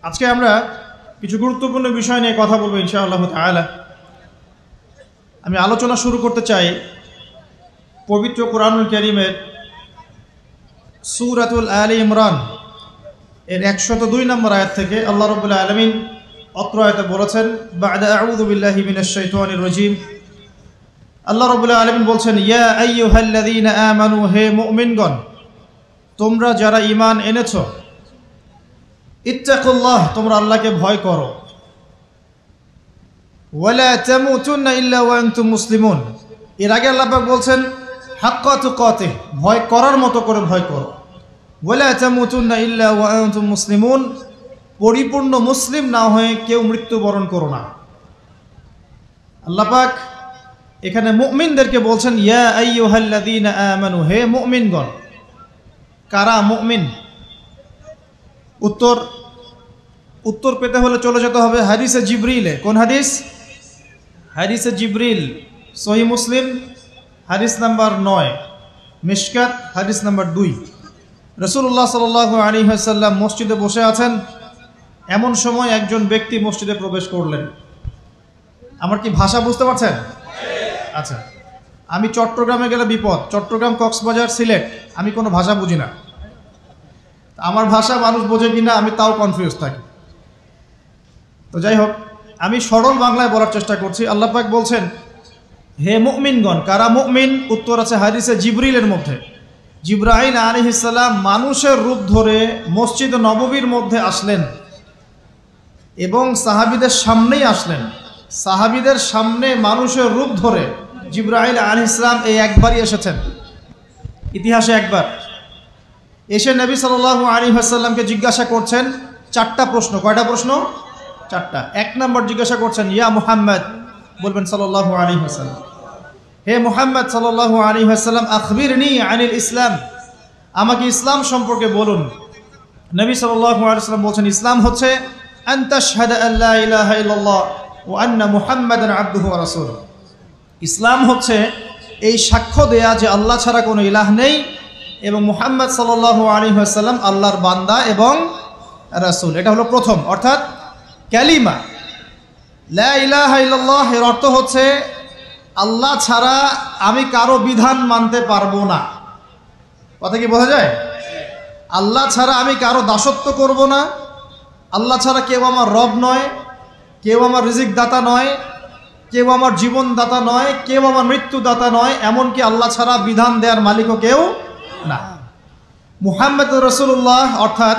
আজকে আমরা কিছু গুরুত্বপূর্ণ বিষয় নিয়ে কথা বলবো ইনশাআল্লাহ তাআলা। আমি আলোচনা শুরু করতে চাই পবিত্র কোরআনুল কারীমের সূরাতুল আলে ইমরান এর 102 নম্বর আয়াত থেকে। আল্লাহ রাব্বুল আলামিন অত্র আয়াতে বলেছেন, বা'দা আউযু বিল্লাহি মিনাশ শাইতানির রাজীম। আল্লাহ রাব্বুল আলামিন বলছেন, ইয়া আইয়ুহাল্লাযীনা আমানু, হে মুমিনগণ, তোমরা যারা ঈমান এনেছো, ইত্তাকুল্লাহ, তোমরা আল্লাহকে ভয় করো, ওয়ালা তামুতুন্না ইল্লা ওয়া আনতুম মুসলিমুন। এর আগে আল্লাহ পাক বলছেন হাক্কা তুকাতিহ, ভয় করার মতো করে ভয় করো, ওয়ালা তামুতুন্না ইল্লা ওয়া আনতুম মুসলিমুন, পরিপূর্ণ মুসলিম না হয়ে কেউ মৃত্যুবরণ করো না। আল্লাহ পাক এখানে মুমিনদেরকে বলছেন, ইয়া আইয়ুহাল্লাযীনা আমানু, হে মুমিনগণ। কারা মুমিন? উত্তর পেতে হলে চলে যেতে হবে হাদিসে জিবরিলে। কোন হাদিস? হাদিসে জিবরিল, সহিহ মুসলিম হাদিস নাম্বার 9, মিশকাত হাদিস নাম্বার 2। রাসূলুল্লাহ সাল্লাল্লাহু আলাইহি ওয়াসাল্লাম মসজিদে বসে আছেন। এমন সময় একজন ব্যক্তি মসজিদে প্রবেশ করলেন। আমার কি ভাষা বুঝতে পারছেন? আচ্ছা, আমি চট্টগ্রামে গেলে বিপদ। চট্টগ্রাম, কক্সবাজার, সিলেট, আমি কোনো ভাষা বুঝি না। আমার ভাষা মানুষ বোঝে কিনা আমি তাও কনফিউজ থাকি। তো যাই হোক, আমি সরল বাংলায় বলার চেষ্টা করছি। আল্লাহ পাক বলছেন, হে মুমিনগণ। কারা মুমিন? উত্তর আছে হাদিসে জিবরিলের মধ্যে। জিবরাইল আলাইহিস সালাম মানুষের রূপ ধরে মসজিদ নববীর মধ্যে আসলেন এবং সাহাবীদের সামনেই আসলেন। সাহাবীদের সামনে মানুষের রূপ ধরে জিবরাইল আলাইহিস সালাম এই একবারই এসেছেন, ইতিহাসে একবার। এসে নবী সাল্লাল্লাহু আলাইহি ওয়াসাল্লামকে জিজ্ঞাসা করছেন 4টা প্রশ্ন। কয়টা প্রশ্ন? 4টা। 1 নম্বর জিজ্ঞাসা করছেন, ইয়া মুহাম্মদ, বলবেন সাল্লাল্লাহু আলাইহি ওয়াসাল্লাম, হে মুহাম্মদ সাল্লাল্লাহু আলাইহি ওয়াসাল্লাম, আখবিরনি আনিল ইসলাম, আমাকে ইসলাম সম্পর্কে বলুন। নবী সাল্লাল্লাহু আলাইহি ওয়াসাল্লাম বলছেন, ইসলাম হচ্ছে আন তাশহাদা আল্লা ইলাহা ইল্লাল্লাহ ওয়া আন্না মুহাম্মাদান আবদুহু ওয়া রাসূলুহু। ইসলাম হচ্ছে এই সাক্ষ্য দেয়া যে আল্লাহ ছাড়া কোনো ইলাহ নেই এবং মুহাম্মদ সাল্লাল্লাহু আলাইহি ওয়াসাল্লাম আল্লাহর বান্দা এবং রাসূল। এটা হলো প্রথম, অর্থাৎ কালিমা লা ইলাহা ইল্লাল্লাহ। এর অর্থ হচ্ছে আল্লাহ ছাড়া আমি কারো বিধান মানতে পারবো না। কথা কি বোঝা যায়? আল্লাহ ছাড়া আমি কারো দাসত্ব করব না। আল্লাহ ছাড়া কেউ আমার রব নয়, কেউ আমার রিজিক দাতা নয়, কেউ আমার জীবন দাতা নয়, কেউ আমার মৃত্যু দাতা নয়, এমনকি আল্লাহ ছাড়া বিধান দেওয়ার মালিকও কেউ না। মুহাম্মদুর রাসূলুল্লাহ, অর্থাৎ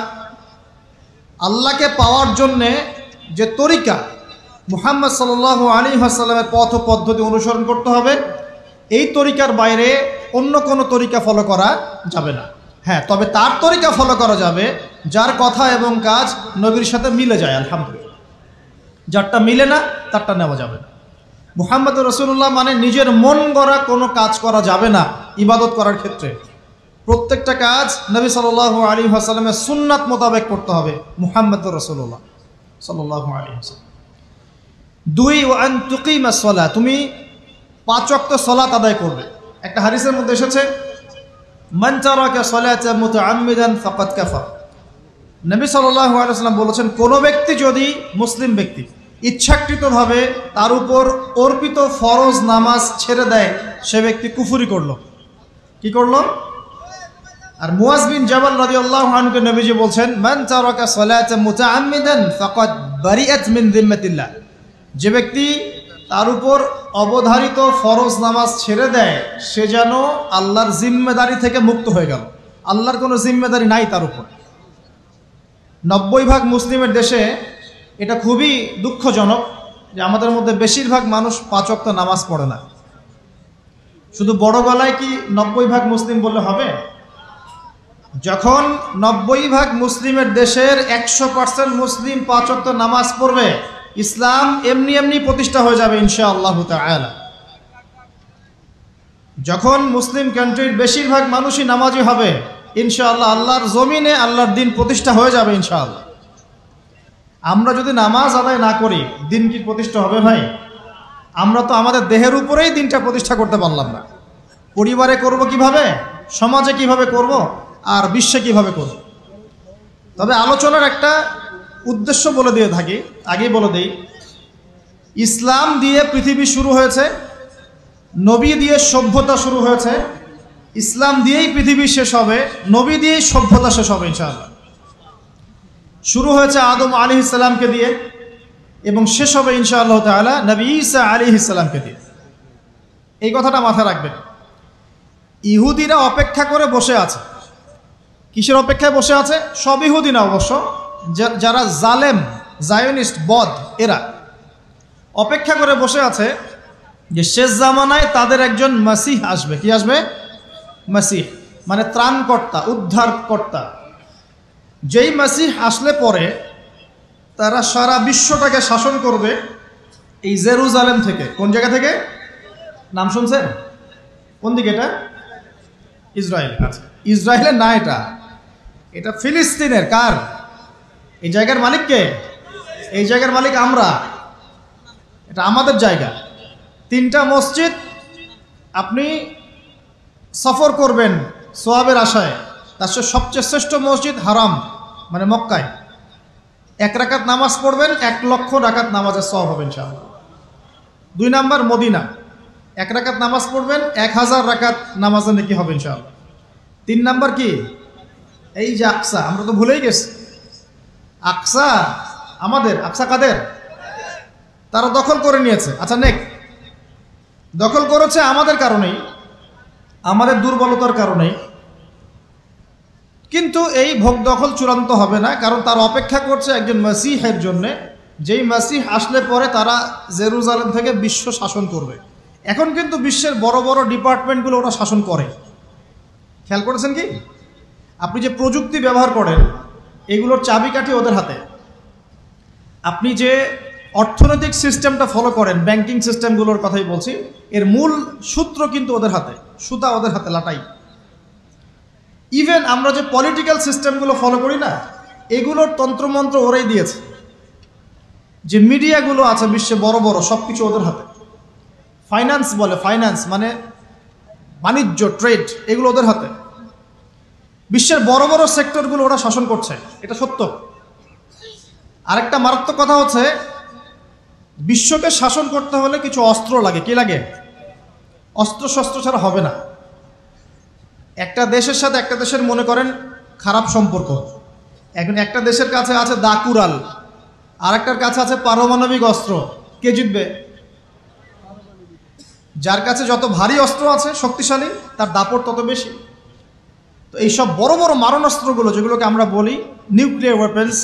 আল্লাহকে পাওয়ার জন্যে যে তরিকা, মুহাম্মদ সাল্লাল্লাহু আলাইহি ওয়াসাল্লামের পথ পদ্ধতি অনুসরণ করতে হবে। এই তরিকার বাইরে অন্য কোনো তরিকা ফলো করা যাবে না। হ্যাঁ, তবে তার তরিকা ফলো করা যাবে যার কথা এবং কাজ নবীর সাথে মিলে যায়, আলহামদুলিল্লাহ। যারটা মিলে না তারটা নেওয়া যাবে না। মুহাম্মদুর রাসূলুল্লাহ মানে নিজের মন গড়া কোনো কাজ করা যাবে না। ইবাদত করার ক্ষেত্রে প্রত্যেকটা কাজ নবী সাল্লাল্লাহু আলাইহি ওয়াসাল্লামের সুন্নাত মোতাবেক করতে হবে। মুহাম্মদুর রাসূলুল্লাহ সাল্লাল্লাহু আলাইহি ওয়াসাল্লাম। 2, ওয়া আন তুকিমাস সালাহ, তুমি 5 ওয়াক্ত সালাত আদায় করবে। একটা হাদিসের মধ্যে এসেছে, মান তারাকা সালাতা মুতাআম্মিদান ফাকাদ কাফার। নবী সাল্লাল্লাহু আলাইহি ওয়াসাল্লাম বলেছেন, কোনো ব্যক্তি যদি, মুসলিম ব্যক্তি, ইচ্ছাকৃতভাবে তার উপর অর্পিত ফরজ নামাজ ছেড়ে দেয়, সে ব্যক্তি কুফরি করলো। কি করলো? আর মুয়াজ বিন জাবাল রাদিয়াল্লাহু আনহুকে নবীজি বলছেন, মান তারাকা সালাতা মুতাআম্মিদান ফাকাদ বারিআত মিন যিম্মাতিল্লাহ। যে ব্যক্তি তার উপর অবধারিত ফরজ নামাজ ছেড়ে দেয়, সে যেন আল্লাহর জিম্মেদারি থেকে মুক্ত হয়ে গেল। আল্লাহর কোনো জিম্মেদারি নাই তার উপর। 90% মুসলিমের দেশে এটা খুবই দুঃখজনক যে আমাদের মধ্যে বেশিরভাগ মানুষ 5 ওয়াক্ত নামাজ পড়ে না। শুধু বড় গলায় কি 90% মুসলিম বললে হবে? যখন 90% মুসলিমের দেশের 100% মুসলিম 5 ওয়াক্ত নামাজ পড়বে, ইসলাম এমনি এমনি প্রতিষ্ঠা হয়ে যাবে ইনশাআল্লাহ তাআলা। যখন মুসলিম কান্ট্রির বেশিরভাগ মানুষই নামাজি হবে, ইনশাআল্লাহ আল্লাহর জমিনে আল্লাহর দিন প্রতিষ্ঠা হয়ে যাবে ইনশাআল্লাহ। আমরা যদি নামাজ আদায় না করি, দিন কি প্রতিষ্ঠা হবে ভাই? আমরা তো আমাদের দেহের উপরেই দিনটা প্রতিষ্ঠা করতে পারলাম না। পরিবারে করব কিভাবে, সমাজে কিভাবে করব, আর বিশ্বে কিভাবে করব? তবে আলোচনার একটা উদ্দেশ্য বলে দিয়ে থাকি, আগেই বলে দিই, ইসলাম দিয়ে পৃথিবী শুরু হয়েছে, নবী দিয়ে সভ্যতা শুরু হয়েছে, ইসলাম দিয়েই পৃথিবী শেষ হবে, নবী দিয়েই সভ্যতা শেষ হবে ইনশাআল্লাহ। শুরু হয়েছে আদম আলাইহিস সালামকে দিয়ে এবং শেষ হবে ইনশাআল্লাহ তাআলা নবী ঈসা আলাইহিস সালামকে দিয়ে। এই কথাটা মাথায় রাখবেন। ইহুদিরা অপেক্ষা করে বসে আছে। কিসের অপেক্ষায় বসে আছে? সব ইহুদি না অবশ্য, যারা জালেম, জায়নিস্ট, বদ, এরা অপেক্ষা করে বসে আছে যে শেষ জামানায় তাদের একজন মাসিহ আসবে। কি আসবে? মাসিহ মানে ত্রাণকর্তা, উদ্ধারকর্তা। যেই মাসিহ আসলে পরে তারা সারা বিশ্বটাকে শাসন করবে এই জেরুজালেম থেকে। কোন জায়গা থেকে? নাম শুনছেন? কোন দিকে এটা? ইসরায়েল। আচ্ছা, ইসরায়েলের না, এটা ফিলিস্তিনের। কার? এই জায়গার মালিক কে? এই জায়গার মালিক আমরা। এটা আমাদের জায়গা। 3টা মসজিদ আপনি সফর করবেন সোয়াবের আশায়, তার সবচেয়ে শ্রেষ্ঠ মসজিদ হারাম মানে মক্কায়। 1 রাকাত নামাজ পড়বেন, 1 লক্ষ রাকাত নামাজের সওয়াব হবে ইনশাআল্লাহ। 2 নাম্বার মদিনা, 1 রাকাত নামাজ পড়বেন, 1000 রাকাত নামাজের নেকি হবে ইনশাআল্লাহ। 3 নাম্বার কি? এই যে আকসা, আমরা তো ভুলেই গেছি। আকসা আমাদের, আকসা কাদের? তারা দখল করে নিয়েছে। আচ্ছা, দখল করেছে আমাদের কারণেই, আমাদের দুর্বলতার কারণেই। কিন্তু এই ভোগ দখল চূড়ান্ত হবে না, কারণ তারা অপেক্ষা করছে একজন মাসিহের জন্য, যেই মাসিহ আসলে পরে তারা জেরুজালেম থেকে বিশ্ব শাসন করবে। এখন কিন্তু বিশ্বের বড় বড় ডিপার্টমেন্টগুলো ওরা শাসন করে। খেয়াল করেছেন কি? আপনি যে প্রযুক্তি ব্যবহার করেন এগুলোর চাবিকাঠি ওদের হাতে। আপনি যে অর্থনৈতিক সিস্টেমটা ফলো করেন, ব্যাংকিং সিস্টেমগুলোর কথাই বলছি, এর মূল সূত্র কিন্তু ওদের হাতে, সুতা ওদের হাতে লাটাই। ইভেন আমরা যে পলিটিক্যাল সিস্টেমগুলো ফলো করি না, এগুলোর তন্ত্রমন্ত্র ওরাই দিয়েছে। যে মিডিয়াগুলো আছে বিশ্বে বড় বড়, সব কিছু ওদের হাতে। ফাইন্যান্স বলে, ফাইন্যান্স মানে বাণিজ্য, ট্রেড, এগুলো ওদের হাতে। বিশ্বের বড় বড় সেক্টরগুলো ওরা শাসন করছে, এটা সত্য। আরেকটা মারাত্মক কথা হচ্ছে, বিশ্বকে শাসন করতে হলে কিছু অস্ত্র লাগে। কি লাগে? অস্ত্র শস্ত্র ছাড়া হবে না। একটা দেশের সাথে একটা দেশের মনে করেন খারাপ সম্পর্ক, এখন একটা দেশের কাছে আছে দাকুরাল, আর একটার কাছে আছে পারমাণবিক অস্ত্র। কে জিতবে? যার কাছে যত ভারী অস্ত্র আছে, শক্তিশালী, তার দাপট তত বেশি। তো এইসব বড় বড় মারণাস্ত্রগুলো, যেগুলোকে আমরা বলি নিউক্লিয়ার ওয়েপেন্স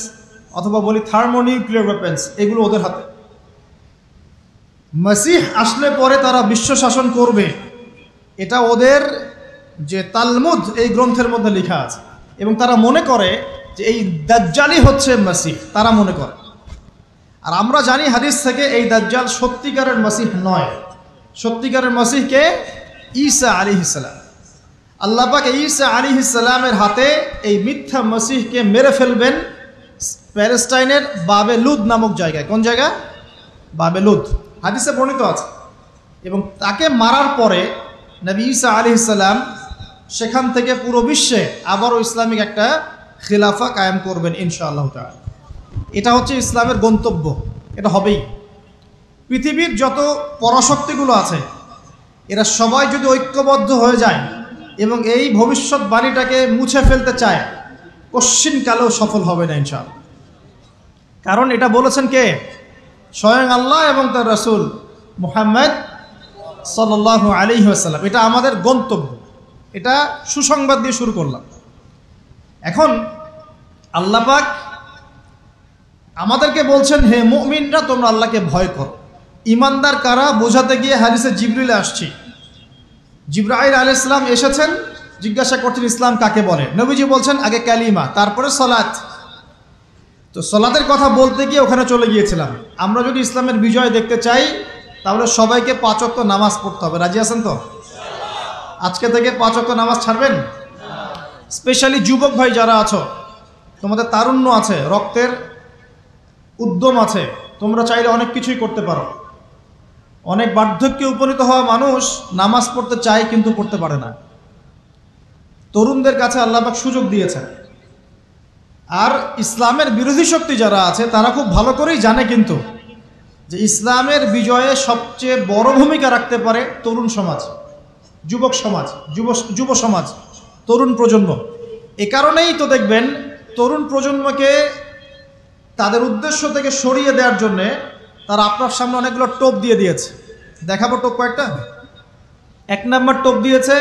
অথবা বলি থার্মোনিউক্লিয়ার ওয়েপেন্স, এগুলো ওদের হাতে। মাসিহ আসলে পরে তারা বিশ্ব শাসন করবে, এটা ওদের যে তালমুদ এই গ্রন্থের মধ্যে লেখা আছে। এবং তারা মনে করে যে এই দাজ্জালই হচ্ছে মাসিহ, তারা মনে করে। আর আমরা জানি হাদিস থেকে এই দাজ্জাল সত্যিকারের মাসিহ নয়। সত্যিকারের মাসিহকে ঈসা আলাইহিস সালাম। আল্লাহ পাক ঈসা আলাইহিস সালামের হাতে এই মিথ্যা মাসিহকে মেরে ফেলবেন প্যালেস্টাইনের বাবে লুদ নামক জায়গায়। কোন জায়গা? বাবে লুদ, হাদিসে বর্ণিত আছে। এবং তাকে মারার পরে নবী ঈসা আলাইহিস সালাম সেখান থেকে পুরো বিশ্বে আবারও ইসলামিক একটা খিলাফা কায়েম করবেন ইনশাআল্লাহ তাআলা। এটা হচ্ছে ইসলামের গন্তব্য, এটা হবেই। পৃথিবীর যত পরাশক্তিগুলো আছে এরা সবাই যদি ঐক্যবদ্ধ হয়ে যায় এবং এই ভবিষ্যৎবাণীটাকে মুছে ফেলতে চায়, কশ্চিনকালেও সফল হবে না ইনশাআল্লাহ। কারণ এটা বলেছেন কে? স্বয়ং আল্লাহ এবং তার রাসূল মুহাম্মদ সাল্লাল্লাহু আলাইহি ওয়াসাল্লাম। এটা আমাদের গন্তব্য, এটা সুসংবাদ দিয়ে শুরু করলাম। এখন আল্লাহ পাক আমাদেরকে বলছেন, হে মুমিনরা, তোমরা আল্লাহকে ভয় করো। ইমানদার কারা বোঝাতে গিয়ে হাদিসে জিবরিল আসছি। জিবরাইল আলাইহিস সালাম এসেছেন, জিজ্ঞাসা করছেন ইসলাম কাকে বলে। নবীজি বলছেন আগে কালিমা, তারপরে সালাত। তো সালাতের কথা বলতে গিয়ে ওখানে চলে গিয়েছিলাম। আমরা যদি ইসলামের বিজয় দেখতে চাই তাহলে সবাইকে 5 ওয়াক্ত নামাজ পড়তে হবে। রাজি আছেন তো? আজকে থেকে 5 ওয়াক্ত নামাজ ছাড়বেন? স্পেশালি যুবক ভাই যারা আছো, তোমাদের তারুণ্য আছে, রক্তের উদ্যম আছে, তোমরা চাইলে অনেক কিছুই করতে পারো। অনেক বার্ধক্যে উপনীত হওয়া মানুষ নামাজ পড়তে চায় কিন্তু পড়তে পারে না। তরুণদের কাছে আল্লাহ পাক সুযোগ দিয়েছেন। আর ইসলামের বিরোধী শক্তি যারা আছে তারা খুব ভালো করেই জানে কিন্তু যে ইসলামের বিজয়ে সবচেয়ে বড় ভূমিকা রাখতে পারে তরুণ সমাজ, যুবক সমাজ, যুব সমাজ, তরুণ প্রজন্ম। এ কারণেই তো দেখবেন তরুণ প্রজন্মকে তাদের উদ্দেশ্য থেকে সরিয়ে দেওয়ার জন্যে তারা আপনার সামনে অনেকগুলো টোপ দিয়ে দিয়েছে। দেখাবো টোপ কয়েকটা। 1 নম্বর টোপ দিয়েছে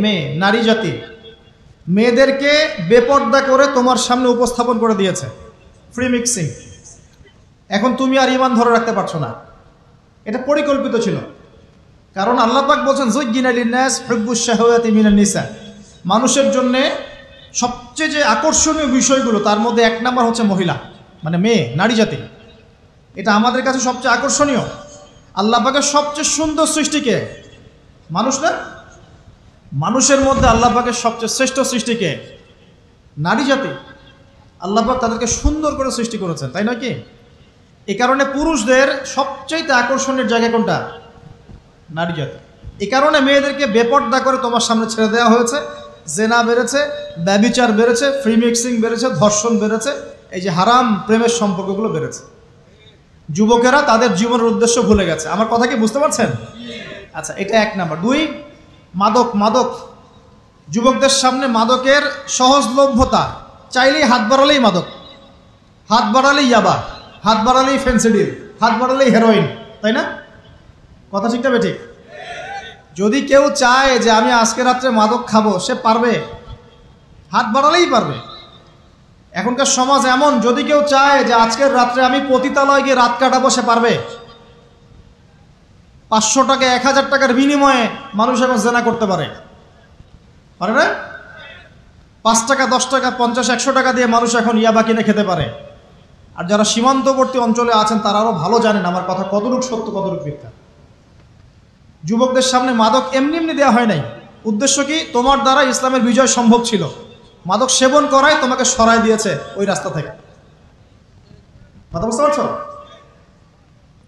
মেয়ে নারী জাতি, মেয়েদেরকে বেপর্দা করে তোমার সামনে উপস্থাপন করে দিয়েছে, ফ্রি মিক্সিং। এখন তুমি আর ঈমান ধরে রাখতে পারছো না। এটা পরিকল্পিত ছিল, কারণ আল্লাহ পাক বলছেন যুজ্জিনা লিন-নাস হুব্বুশ শাহাওয়াতি মিনান নিসা। মানুষের জন্য সবচেয়ে যে আকর্ষণীয় বিষয়গুলো তার মধ্যে 1 নম্বর হচ্ছে মহিলা, মানে মেয়ে, নারী জাতি। এটা আমাদের কাছে সবচেয়ে আকর্ষণীয়। আল্লাহ পাকের সবচেয়ে সুন্দর সৃষ্টিকে মানুষ না, মানুষের মধ্যে আল্লাহ পাকের সবচেয়ে শ্রেষ্ঠ সৃষ্টিকে নারী জাতি। আল্লাহ পাক তাদেরকে সুন্দর করে সৃষ্টি করেছেন, তাই নয় কি? এই কারণে পুরুষদের সবচেয়ে আকর্ষণের জায়গা কোনটা? নারী জাতি। এই কারণে মেয়েদেরকে বেপর্দা করে তোমার সামনে ছেড়ে দেওয়া হয়েছে। জেনা বেড়েছে, ব্যভিচার বেড়েছে, ফ্রি মিক্সিং বেড়েছে, ধর্ষণ বেড়েছে, এই যে হারাম প্রেমের সম্পর্কগুলো বেড়েছে। যুবকেরা তাদের জীবনের উদ্দেশ্য ভুলে গেছে। আমার কথা কি বুঝতে পারছেন? আচ্ছা, এটা 1 নম্বর। 2, মাদক। যুবকদের সামনে মাদকের সহজলভ্যতা। চাইলেই হাত বাড়ালেই মাদক, হাত বাড়ালেই ইয়াবা, হাত বাড়ালেই ফেন্সিডিল, হাত বাড়ালেই হেরোইন, তাই না? কথা ঠিক না বেঠিক? যদি কেউ চায় যে আমি আজকে রাত্রে মাদক খাবো, সে পারবে, হাত বাড়ালেই পারবে। এখনকার সমাজ এমন, যদি কেউ চায় যে আজকের রাত্রে আমি পতিতালয়ে গিয়ে রাত কাটাবো, সে পারবে। 500 টাকা 1000 টাকার বিনিময়ে মানুষ এখন জেনা করতে পারে না? 5 টাকা 10 টাকা 50 100 টাকা দিয়ে মানুষ এখন ইয়াবা কিনে খেতে পারে। আর যারা সীমান্তবর্তী অঞ্চলে আছেন তারা আরও ভালো জানেন আমার কথা কতটুকু সত্য কতটুকু মিথ্যা। যুবকদের সামনে মাদক এমনি এমনি দেওয়া হয় নাই। উদ্দেশ্য কি? তোমার দ্বারা ইসলামের বিজয় সম্ভব ছিল। মাদক সেবন করাই তোমাকে সরাই দিয়েছে ওই রাস্তা থেকে। কথা বুঝতে পারছো?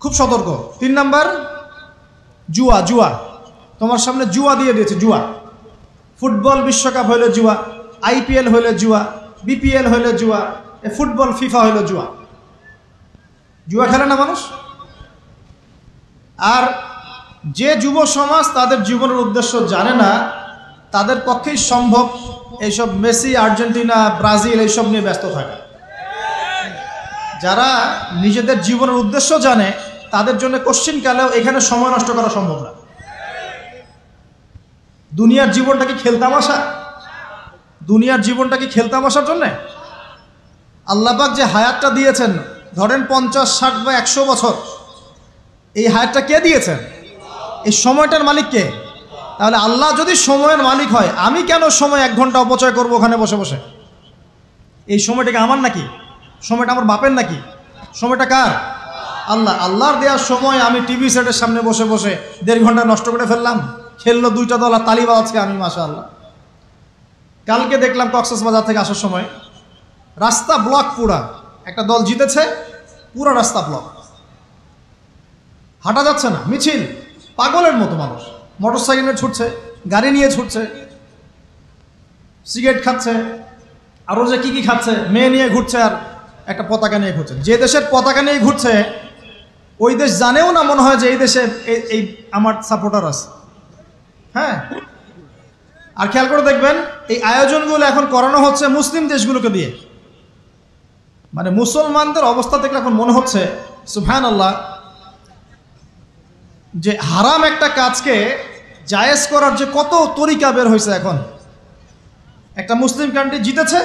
খুব সতর্ক। 3 নাম্বার, জুয়া। তোমার সামনে জুয়া দিয়ে দিয়েছে। জুয়া, ফুটবল বিশ্বকাপ হইলে জুয়া, IPL হইলে জুয়া, BPL হইলে জুয়া, ফুটবল ফিফা হইলে জুয়া। জুয়া খেলে না মানুষ। আর যে যুব সমাজ তাদের জীবনের উদ্দেশ্য জানে না, তাদের পক্ষেই সম্ভব এইসব মেসি, আর্জেন্টিনা, ব্রাজিল এইসব নিয়ে ব্যস্ত থাকে। যারা নিজেদের জীবনের উদ্দেশ্য জানে তাদের জন্য কোশ্চিনকালেও এখানে সময় নষ্ট করা সম্ভব না। দুনিয়ার জীবনটা কি খেলতামাশা? দুনিয়ার জীবনটা কি খেলতামাশার জন্যে? আল্লাহ পাক যে হায়াতটা দিয়েছেন, ধরেন 50, 60 বা 100 বছর, এই হায়াতটা কে দিয়েছেন? এই সময়টার মালিক কে? তাহলে আল্লাহ যদি সময়ের মালিক হয়, আমি কেন সময় 1 ঘন্টা অপচয় করবো ওখানে বসে বসে? এই সময়টাকে আমার নাকি? সময়টা আমার বাপের নাকি? সময়টা কার? আল্লাহর দেওয়ার সময় আমি টিভি সেটের সামনে বসে বসে 1.5 ঘন্টা নষ্ট করে ফেললাম। খেললো 2টা দল আর তালি বাজাচ্ছে আমি, মাশাআল্লাহ। কালকে দেখলাম কক্সবাজার থেকে আসার সময় রাস্তা ব্লক, পুরা একটা দল জিতেছে, পুরো রাস্তা ব্লক, হাঁটা যাচ্ছে না, মিছিল, পাগলের মতো মানুষ মোটরসাইকেলে ছুটছে, গাড়ি নিয়ে ছুটছে, সিগারেট খাচ্ছে, আরও যে কি খাচ্ছে, মেয়ে নিয়ে ঘুরছে আর একটা পতাকা নিয়ে ঘুরছে। যে দেশের পতাকা নিয়ে ঘুরছে ওই দেশ জানেও না মনে হয় যে এই দেশে এই আমার সাপোর্টার আছে। হ্যাঁ, আর খেয়াল করে দেখবেন এই আয়োজনগুলো এখন করানো হচ্ছে মুসলিম দেশগুলোকে দিয়ে। মানে মুসলমানদের অবস্থা দেখলে এখন মনে হচ্ছে সুবহানাল্লাহ, যে হারাম একটা কাজকে জায়েজ করার যে কত তরিকা বের হয়েছে এখন। একটা মুসলিম কান্ট্রি জিতেছে,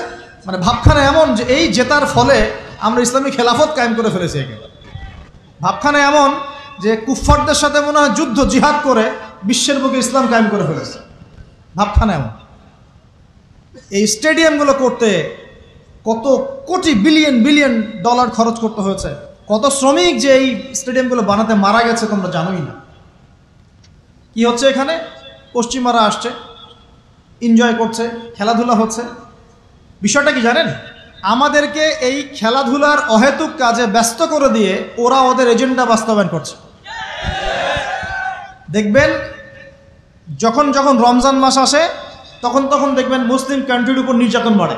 মানে ভাবখানা এমন যে এই জেতার ফলে আমরা ইসলামী খেলাফত কায়েম করে ফেলেছি। এখানে ভাবখানা এমন যে কুফফারদের সাথে মনে হয় যুদ্ধ জিহাদ করে বিশ্বের বুকে ইসলাম কায়েম করে ফেলেছে। ভাবখানা এমন। এই স্টেডিয়ামগুলো করতে কত কোটি বিলিয়ন ডলার খরচ করতে হয়েছে, কত শ্রমিক যে এই স্টেডিয়ামগুলো বানাতে মারা গেছে তোমরা জানোই না। কি হচ্ছে এখানে? পশ্চিমারা আসছে, এনজয় করছে, খেলাধুলা হচ্ছে। বিষয়টা কি জানেন? আমাদেরকে এই খেলাধুলার অহেতুক কাজে ব্যস্ত করে দিয়ে ওরা ওদের এজেন্ডা বাস্তবায়ন করছে। দেখবেন যখন রমজান মাস আসে তখন দেখবেন মুসলিম কান্ট্রির উপর নির্যাতন বাড়ে।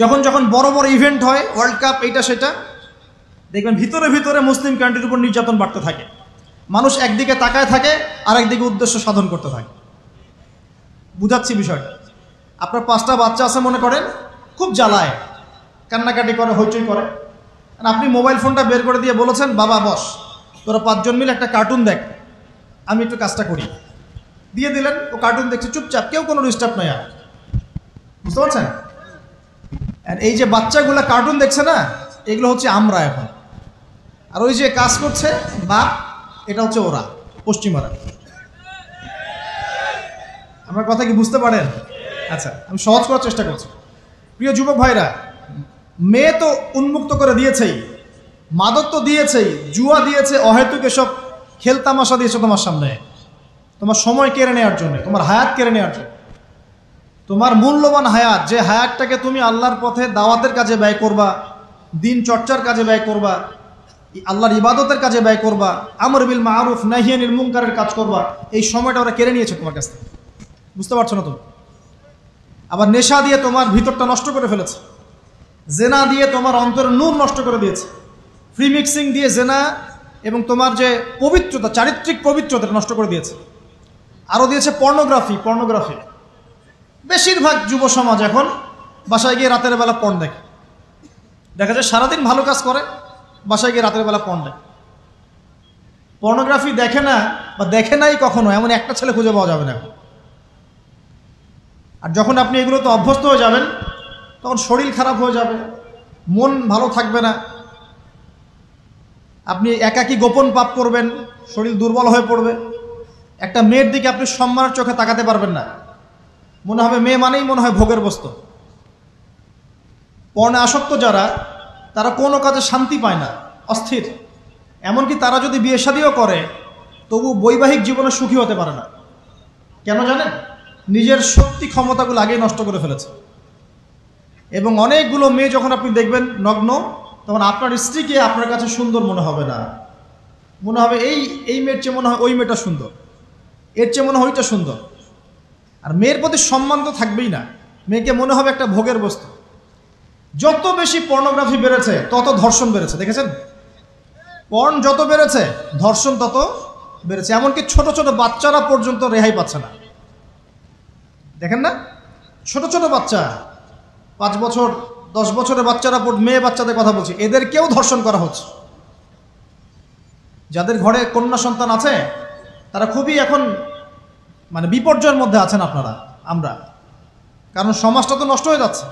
যখন যখন বড় বড় ইভেন্ট হয়, ওয়ার্ল্ড কাপ, এইটা সেটা, দেখবেন ভিতরে ভিতরে মুসলিম কান্ট্রির উপর নির্যাতন বাড়তে থাকে। মানুষ একদিকে তাকায় থাকে আর একদিকে উদ্দেশ্য সাধন করতে থাকে। বুঝাচ্ছি বিষয়টা। আপনার 5টা বাচ্চা আছে মনে করেন, খুব জ্বালায়, কান্নাকাটি করে, হইচই করে। আর আপনি মোবাইল ফোনটা বের করে দিয়ে বলেছেন, বাবা বস, তোরা 5 জন মিলে একটা কার্টুন দেখ, আমি একটু কাজটা করি। দিয়ে দিলেন, ও কার্টুন দেখছে চুপচাপ, কেউ কোনো ডিস্টার্ব নয়। আর বুঝতে পারছেন? আর এই যে বাচ্চাগুলো কার্টুন দেখছে না, এগুলো হচ্ছে আমরা এখন। আর ওই যে কাজ করছে বাপ, এটা হচ্ছে ওরা, পশ্চিমারা। আমার কথা কি বুঝতে পারেন? আচ্ছা, আমি সহজ করার চেষ্টা করছি। প্রিয় যুবক ভাইরা, মেয়ে তো উন্মুক্ত করে দিয়েছেই, মাদক তো দিয়েছেই, জুয়া দিয়েছে, অহেতুক এসব খেলতামাশা দিয়েছে তোমার সামনে, তোমার সময় কেড়ে নেওয়ার জন্য, তোমার হায়াত কেড়ে নেওয়ার জন্য। তোমার মূল্যবান হায়াত, যে হায়াতটাকে তুমি আল্লাহর পথে দাওয়াতের কাজে ব্যয় করবা, দিন চর্চার কাজে ব্যয় করবা, আল্লাহর ইবাদতের কাজে ব্যয় করবা, আমর বিল মারুফ নাহি আনিল মুনকারের কাজ করবা, এই সময়টা ওরা কেড়ে নিয়েছে তোমার কাছ থেকে। বুঝতে পারছো না তুমি? আবার নেশা দিয়ে তোমার ভিতরটা নষ্ট করে ফেলেছে, জেনা দিয়ে তোমার অন্তরের নূর নষ্ট করে দিয়েছে, ফ্রি মিক্সিং দিয়ে জেনা এবং তোমার যে পবিত্রতা, চারিত্রিক পবিত্রতা নষ্ট করে দিয়েছে। আরও দিয়েছে পর্নোগ্রাফি। বেশিরভাগ যুব সমাজ এখন বাসায় গিয়ে রাতের বেলা পর্ন দেখে। দেখা যায় সারাদিন ভালো কাজ করে, বাসায় গিয়ে রাতের বেলা পর্ন দেখে। পর্নোগ্রাফি দেখে না বা দেখে নাই কখনো, এমন একটা ছেলে খুঁজে পাওয়া যাবে না এখন। আর যখন আপনি এগুলোতে অভ্যস্ত হয়ে যাবেন, তখন শরীর খারাপ হয়ে যাবে, মন ভালো থাকবে না, আপনি একাকী গোপন পাপ করবেন, শরীর দুর্বল হয়ে পড়বে। একটা মেয়ের দিকে আপনি সম্মানের চোখে তাকাতে পারবেন না, মনে হবে মেয়ে মানেই মনে হয় ভোগের বস্তু। পর্ণে আসক্ত যারা, তারা কোনো কাজে শান্তি পায় না, অস্থির। এমনকি তারা যদি বিয়ে শাদীও করে, তবু বৈবাহিক জীবনে সুখী হতে পারে না। কেন জানেন? নিজের শক্তি ক্ষমতাগুলো আগেই নষ্ট করে ফেলেছে। এবং অনেকগুলো মেয়ে যখন আপনি দেখবেন নগ্ন, তখন আপনার স্ত্রীকে আপনার কাছে সুন্দর মনে হবে না, মনে হবে এই মেয়ের চেয়ে মনে হয় ওই মেয়েটা সুন্দর, এর চেয়ে মনে হয় ওইটা সুন্দর। আর মেয়ের প্রতি সম্মান তো থাকবেই না, মেয়েকে মনে হবে একটা ভোগের বস্তু। যত বেশি পর্নোগ্রাফি বেড়েছে, তত ধর্ষণ বেড়েছে। দেখেছেন? পর্ন যত বেড়েছে, ধর্ষণ তত বেড়েছে। এমনকি ছোট ছোট বাচ্চারা পর্যন্ত রেহাই পাচ্ছে না। দেখেন না, ছোট ছোট বাচ্চা, 5 বছর 10 বছরের বাচ্চারা, মেয়ে বাচ্চাদের কথা বলছি, এদেরকেও ধর্ষণ করা হচ্ছে। যাদের ঘরে কন্যা সন্তান আছে, তারা খুবই এখন মানে বিপর্যয়ের মধ্যে আছেন আপনারা, আমরা। কারণ সমাজটা তো নষ্ট হয়ে যাচ্ছে।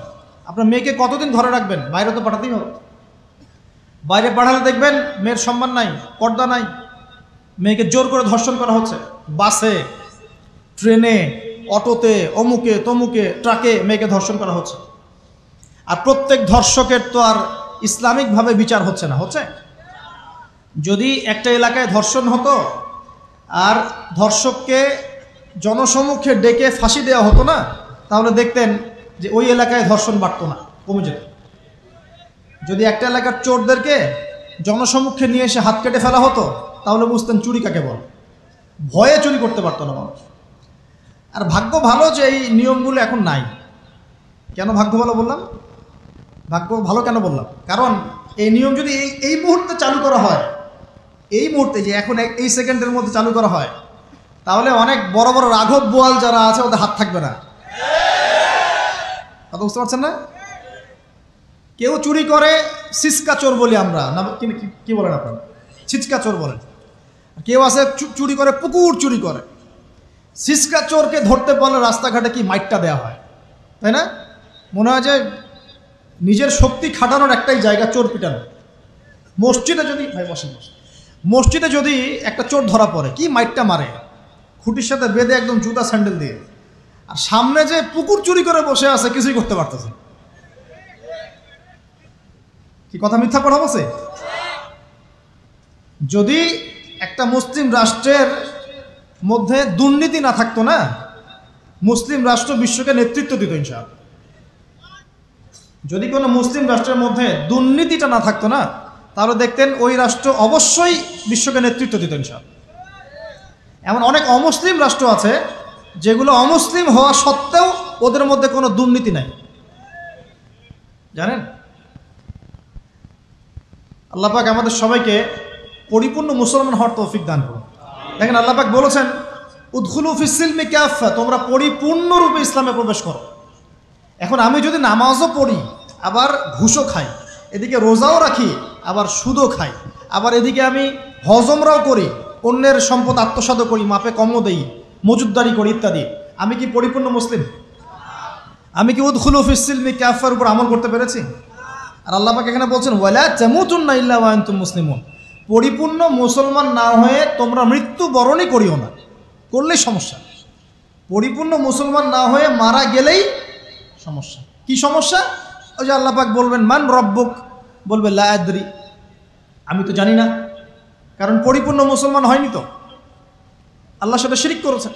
আপনার মেয়েকে কতদিন ঘরে রাখবেন? বাইরে তো পাঠাতেই হবে। বাইরে পাঠালে দেখবেন মেয়ের সম্মান নাই, পর্দা নাই, মেয়েকে জোর করে ধর্ষণ করা হচ্ছে। বাসে, ট্রেনে, অটোতে, অমুকে তমুকে, ট্রাকে মেয়েকে ধর্ষণ করা হচ্ছে। আর প্রত্যেক ধর্ষকের তো আর ইসলামিকভাবে বিচার হচ্ছে না, হচ্ছে? যদি একটা এলাকায় ধর্ষণ হতো আর ধর্ষককে জনসমক্ষে ডেকে ফাঁসি দেওয়া হতো না, তাহলে দেখতেন যে ওই এলাকায় ধর্ষণ বাড়তো না, কমে যেত। যদি একটা এলাকার চোরদেরকে জনসমক্ষে নিয়ে এসে হাত কেটে ফেলা হতো, তাহলে বুঝতেন চুরি কাকে বল। ভয়ে চুরি করতে পারতো না মানুষ। আর ভাগ্য ভালো যে এই নিয়মগুলো এখন নাই। কেন ভাগ্য ভালো বললাম? ভাগ্য ভালো কেন বললাম? কারণ এই নিয়ম যদি এই মুহূর্তে চালু করা হয়, এই মুহূর্তে যে এখন এই সেকেন্ডের মধ্যে চালু করা হয়, তাহলে অনেক বড় বড় রাঘব বোয়াল যারা আছে ওদের হাত থাকবে না। কথা বুঝতে পারছেন না? কেউ চুরি করে সিসকা চোর বলি আমরা, না কি বলেন আপনারা? ছিচকা চোর বলেন। কেউ আছে চুরি করে, পুকুর চুরি করে। সিসকা চোরকে ধরতে পারলে রাস্তাঘাটে কি মাইটটা দেওয়া হয়, তাই না? মনে হয় যে নিজের শক্তি খাটানোর একটাই জায়গা চোর পিটানো। মসজিদে যদি মসজিদে যদি একটা চোর ধরা পড়ে, কি মাইটটা মারে, খুঁটির সাথে বেঁধে একদম জুতা স্যান্ডেল দিয়ে। আর সামনে যে পুকুর চুরি করে বসে আছে, কিছুই করতে পারতেছে। কি কথা মিথ্যা কথা বলছে? যদি একটা মুসলিম রাষ্ট্রের মধ্যে দুর্নীতি না থাকতো না, মুসলিম রাষ্ট্র বিশ্বকে নেতৃত্ব দিত ইনশাআল্লাহ। যদি কোনো মুসলিম রাষ্ট্রের মধ্যে দুর্নীতিটা না থাকতো না, তাহলে দেখতেন ওই রাষ্ট্র অবশ্যই বিশ্বকে নেতৃত্ব দিত ইনশাআল্লাহ। এমন অনেক অমুসলিম রাষ্ট্র আছে যেগুলো অমুসলিম হওয়া সত্ত্বেও ওদের মধ্যে কোনো দুর্নীতি নাই। জানেন? আল্লাহ পাক আমাদের সবাইকে পরিপূর্ণ মুসলমান হওয়ার তৌফিক দান করুন। দেখেন আল্লাহ পাক বলেছেন উদখুলু ফিস সিলমি কাফা, তোমরা পরিপূর্ণরূপে ইসলামে প্রবেশ করো। এখন আমি যদি নামাজও পড়ি, আবার ঘুষও খাই, এদিকে রোজাও রাখি, আবার সুদও খাই, আবার এদিকে আমি হজমরাও করি, অন্যের সম্পদ আত্মসাৎ করি, মাপে কমও দেই, মজুদদারি করি ইত্যাদি, আমি কি পরিপূর্ণ মুসলিম? আমি কি উদখুলু ফিস সিলমি কাফার উপর আমল করতে পেরেছি? আর আল্লাহ পাক এখানে বলছেন ওয়ালা তামুতুন্না ইল্লা ওয়া আনতুম মুসলিমুন, পরিপূর্ণ মুসলমান না হয়ে তোমরা মৃত্যু বরণই করিও না, করলেই সমস্যা। পরিপূর্ণ মুসলমান না হয়ে মারা গেলেই সমস্যা। কি সমস্যা? ওই যে আল্লাহ পাক বলবেন মান রব্বুক, বলবে লা আদরি, আমি তো জানি না, কারণ পরিপূর্ণ মুসলমান হয়নি তো, আল্লাহর সাথে শিরিক করেছে।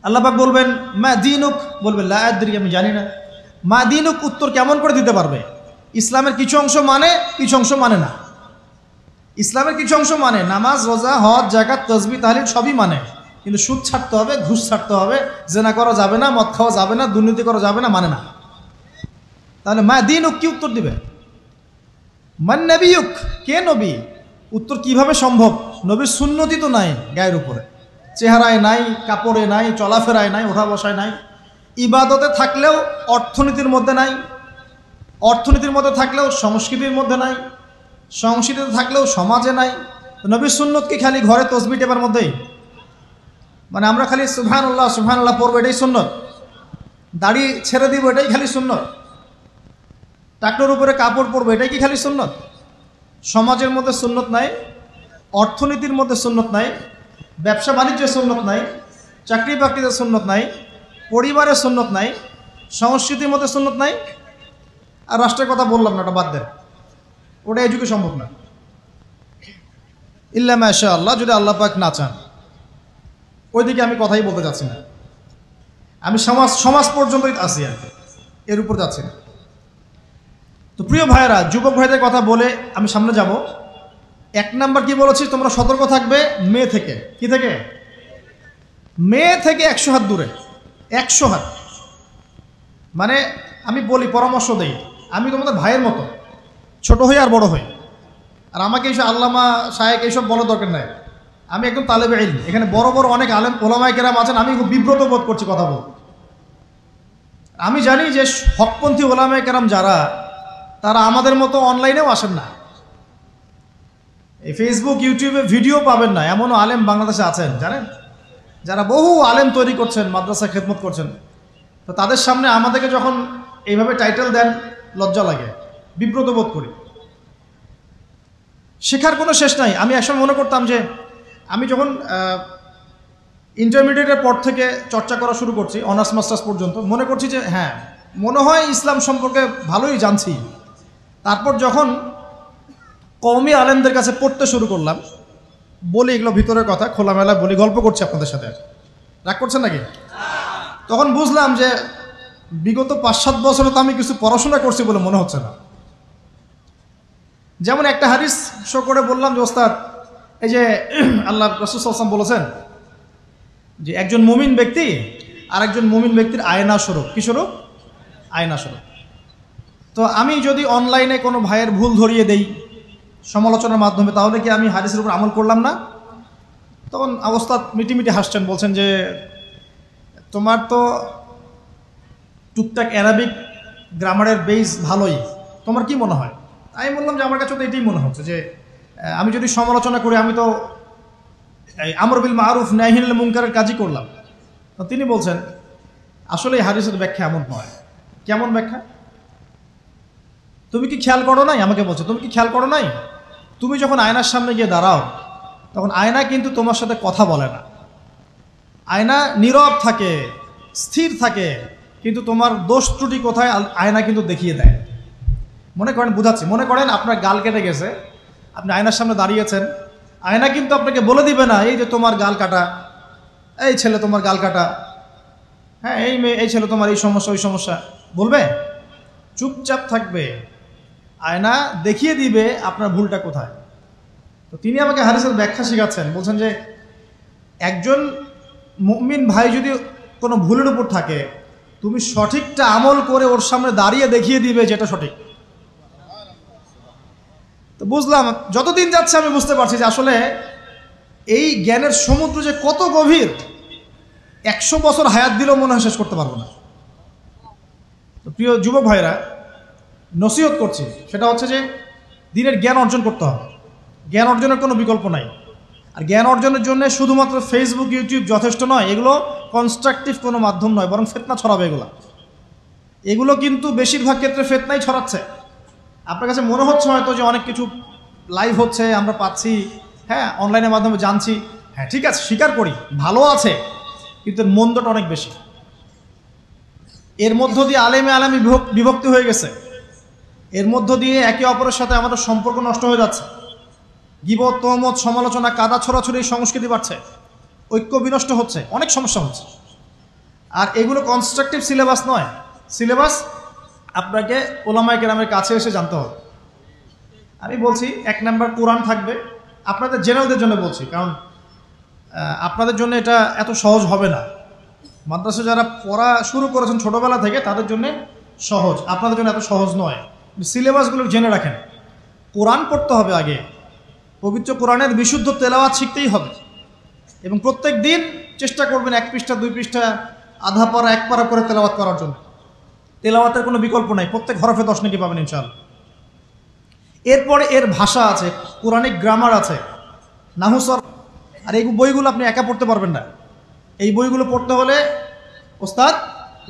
আল্লাহ পাক বলবেন মা দীনুক, বলবে লা আদরি, আমি জানি না। মা দীনুক উত্তর কেমন করে দিতে পারবে? ইসলামের কিছু অংশ মানে, কিছু অংশ মানে না। ইসলামের কিছু অংশ মানে, নামাজ, রোজা, হজ, যাকাত, তাসবিহ, তাহলিল সবই মানে, কিন্তু সুদ ছাড়তে হবে, ঘুষ ছাড়তে হবে, জেনা করা যাবে না, মদ খাওয়া যাবে না, দুর্নীতি করা যাবে না, মানে না। তাহলে মা দীনুক কি উত্তর দিবে? মান নবিয়ুক, কে নবী? উত্তর কিভাবে সম্ভব? নবীর সুন্নতি তো নাই গায়ের উপরে, চেহারায় নাই, কাপড়ে নাই, চলাফেরায় নাই, ওঠা বসায় নাই, ইবাদতে থাকলেও অর্থনীতির মধ্যে নাই, অর্থনীতির মধ্যে থাকলেও সংস্কৃতির মধ্যে নাই, সংস্কৃতিতে থাকলেও সমাজে নাই। নবীর সুন্নত কি খালি ঘরে তসবিহ টেপার মধ্যেই? মানে আমরা খালি সুবহানাল্লাহ সুবহানাল্লাহ পড়বো, এটাই সুন্নত? দাড়ি ছেড়ে দিব, এটাই খালি সুন্নত? টাকনোর উপরে কাপড় পরবো, এটাই কি খালি সুন্নত? সমাজের মধ্যে সুন্নত নাই, অর্থনীতির মধ্যে সুন্নত নাই, ব্যবসা বাণিজ্যের সুন্নত নাই, চাকরি বাকরিতে সুন্নত নাই, পরিবারের সুন্নত নাই, সংস্কৃতির মধ্যে সুন্নত নাই, আর রাষ্ট্রের কথা বললাম না, ওটা বাদ দেন, ওটা এই যুগে সম্ভব না। ইল্লা মাশা আল্লাহ, যদি আল্লাহ পাক না চান। ওইদিকে আমি কথাই বলতে যাচ্ছি না, আমি সমাজ পর্যন্তই আছি, আর এর উপর যাচ্ছি না। তো প্রিয় ভাইয়েরা, যুবক ভাইদের কথা বলে আমি সামনে যাব। এক নাম্বার কি বলেছি, তোমরা সতর্ক থাকবে মেয়ে থেকে। কি থেকে? মেয়ে থেকে 100 হাত দূরে। 100 হাত মানে আমি বলি, পরামর্শ দেই, আমি তোমাদের ভাইয়ের মতো, ছোট হই আর বড় হই, আর আমাকে এইসব আল্লামা শায়েখ এইসব বলার দরকার নাই। আমি একদম তালেবে ইলম, এখানে বড় বড় অনেক আলেম ওলামায়ে কেরাম আছেন, আমি খুব বিব্রত বোধ করছি কথা বলতে। আমি জানি যে হকপন্থী ওলামায়ে কেরাম যারা, তারা আমাদের মতো অনলাইনেও আসেন না, এই ফেসবুক ইউটিউবে ভিডিও পাবেন না, এমনও আলেম বাংলাদেশে আছেন জানেন, যারা বহু আলেম তৈরি করছেন, মাদ্রাসা খেদমত করছেন। তো তাদের সামনে আমাদেরকে যখন এইভাবে টাইটেল দেন, লজ্জা লাগে, বিব্রত বোধ করি। শেখার কোনো শেষ নাই। আমি একসময় মনে করতাম যে আমি যখন ইন্টারমিডিয়েটের পর থেকে চর্চা করা শুরু করছি, অনার্স মাস্টার্স পর্যন্ত, মনে করছি যে হ্যাঁ, মনে হয় ইসলাম সম্পর্কে ভালোই জানছি। তারপর যখন কওমি আলেমদের কাছে পড়তে শুরু করলাম, বলি এগুলো ভিতরের কথা, খোলামেলা বলি, গল্প করছি আপনাদের সাথে, রাগ করছেন নাকি? তখন বুঝলাম যে বিগত 5-7 বছরে তো আমি কিছু পড়াশোনা করছি বলে মনে হচ্ছে না। যেমন একটা হাদিস শো করে বললাম যে ওস্তাদ, এই যে আল্লাহ রাসূল সাল্লাল্লাহু আলাইহি ওয়াসাল্লাম বলেছেন যে একজন মুমিন ব্যক্তি আর একজন মুমিন ব্যক্তির আয়না স্বরূপ। কি স্বরূপ? আয়না স্বরূপ। তো আমি যদি অনলাইনে কোনো ভাইয়ের ভুল ধরিয়ে দেই সমালোচনার মাধ্যমে, তাহলে কি আমি হাদিসের উপর আমল করলাম না? তখন ওস্তাদ মিটিমিটি হাসছেন, বলছেন যে তোমার তো টুকটাক অ্যারাবিক গ্রামারের বেস ভালোই, তোমার কি মনে হয়? আমি বললাম যে আমার কাছে তো এটাই মনে হচ্ছে যে আমি যদি সমালোচনা করি, আমি তো আমর বিল মারুফ নাহি আনিল মুনকারের কাজই করলাম। তো তিনি বলছেন আসলে এই হাদিসের ব্যাখ্যা এমন নয়। কেমন ব্যাখ্যা? তুমি কি খেয়াল করো নাই? আমাকে বলছে তুমি কি খেয়াল করো নাই, তুমি যখন আয়নার সামনে গিয়ে দাঁড়াও, তখন আয়না কিন্তু তোমার সাথে কথা বলে না, আয়না নীরব থাকে, স্থির থাকে, কিন্তু তোমার দোষ ত্রুটি কোথায় আয়না কিন্তু দেখিয়ে দেয়। মনে করেন, বুঝাচ্ছি, মনে করেন আপনার গাল কেটে গেছে, আপনি আয়নার সামনে দাঁড়িয়েছেন, আয়না কিন্তু আপনাকে বলে দিবে না এই যে তোমার গাল কাটা, এই ছেলে তোমার গাল কাটা, হ্যাঁ এই মেয়ে, এই ছেলে তোমার এই সমস্যা ওই সমস্যা, বলবে? চুপচাপ থাকবে, আয়না দেখিয়ে দিবে আপনার ভুলটা কোথায়। তো তিনি আমাকে হাদিসের ব্যাখ্যা শেখাচ্ছেন, বলছেন যে একজন মুমিন ভাই যদি কোনো ভুলের উপর থাকে, তুমি সঠিকটা আমল করে ওর সামনে দাঁড়িয়ে দেখিয়ে দিবে যেটা সঠিক। তো বুঝলাম, যতদিন যাচ্ছে আমি বুঝতে পারছি যে আসলে এই জ্ঞানের সমুদ্র যে কত গভীর, 100 বছর হায়াত দিলেও মনে হয় শেষ করতে পারবো না। তো প্রিয় যুবক ভাইরা, নসিহত করছি, সেটা হচ্ছে যে দিনের জ্ঞান অর্জন করতে হবে। জ্ঞান অর্জনের কোনো বিকল্প নাই। আর জ্ঞান অর্জনের জন্য শুধুমাত্র ফেসবুক, ইউটিউব যথেষ্ট নয়। এগুলো কনস্ট্রাকটিভ কোনো মাধ্যম নয়, বরং ফিতনা ছড়াবে এগুলো কিন্তু বেশিরভাগ ক্ষেত্রে ফিতনাই ছড়াচ্ছে। আপনার কাছে মনে হচ্ছে হয়তো যে অনেক কিছু লাইভ হচ্ছে, আমরা পাচ্ছি, হ্যাঁ, অনলাইনের মাধ্যমে জানছি, হ্যাঁ ঠিক আছে, স্বীকার করি, ভালো আছে, কিন্তু মন্দটা অনেক বেশি। এর মধ্য দিয়ে আলেমে বিভক্তি হয়ে গেছে। এর মধ্য দিয়ে একে অপরের সাথে আমাদের সম্পর্ক নষ্ট হয়ে যাচ্ছে। গীবত, তহমত, সমালোচনা, কাদা ছড়াছড়ি সংস্কৃতি বাড়ছে, ঐক্য বিনষ্ট হচ্ছে, অনেক সমস্যা হচ্ছে। আর এগুলো কনস্ট্রাকটিভ সিলেবাস নয়। সিলেবাস আপনাকে ওলামায়ে কেরামের কাছে এসে জানতে হবে। আমি বলছি 1 নাম্বার কোরআন থাকবে। আপনাদের জেনারেলদের জন্য বলছি, কারণ আপনাদের জন্য এটা এত সহজ হবে না। মাদ্রাসা যারা পড়া শুরু করেছেন ছোটোবেলা থেকে তাদের জন্য সহজ, আপনাদের জন্য এত সহজ নয়। সিলেবাসগুলো জেনে রাখেন। কোরআন পড়তে হবে আগে, পবিত্র কোরআনের বিশুদ্ধ তেলাওয়াত শিখতেই হবে, এবং প্রত্যেক দিন চেষ্টা করবেন 1 পৃষ্ঠা 2 পৃষ্ঠা, আধা পারা 1 পারা করে তেলাওয়াত করার জন্য। তেলাওয়াতের কোনো বিকল্প নাই, প্রত্যেক হরফে 10 নেকি পাবেন ইনশাআল্লাহ। এরপরে এর ভাষা আছে, কোরআনিক গ্রামার আছে, নাহুসর। আর এই বইগুলো আপনি একা পড়তে পারবেন না। এই বইগুলো পড়তে হলে ওস্তাদ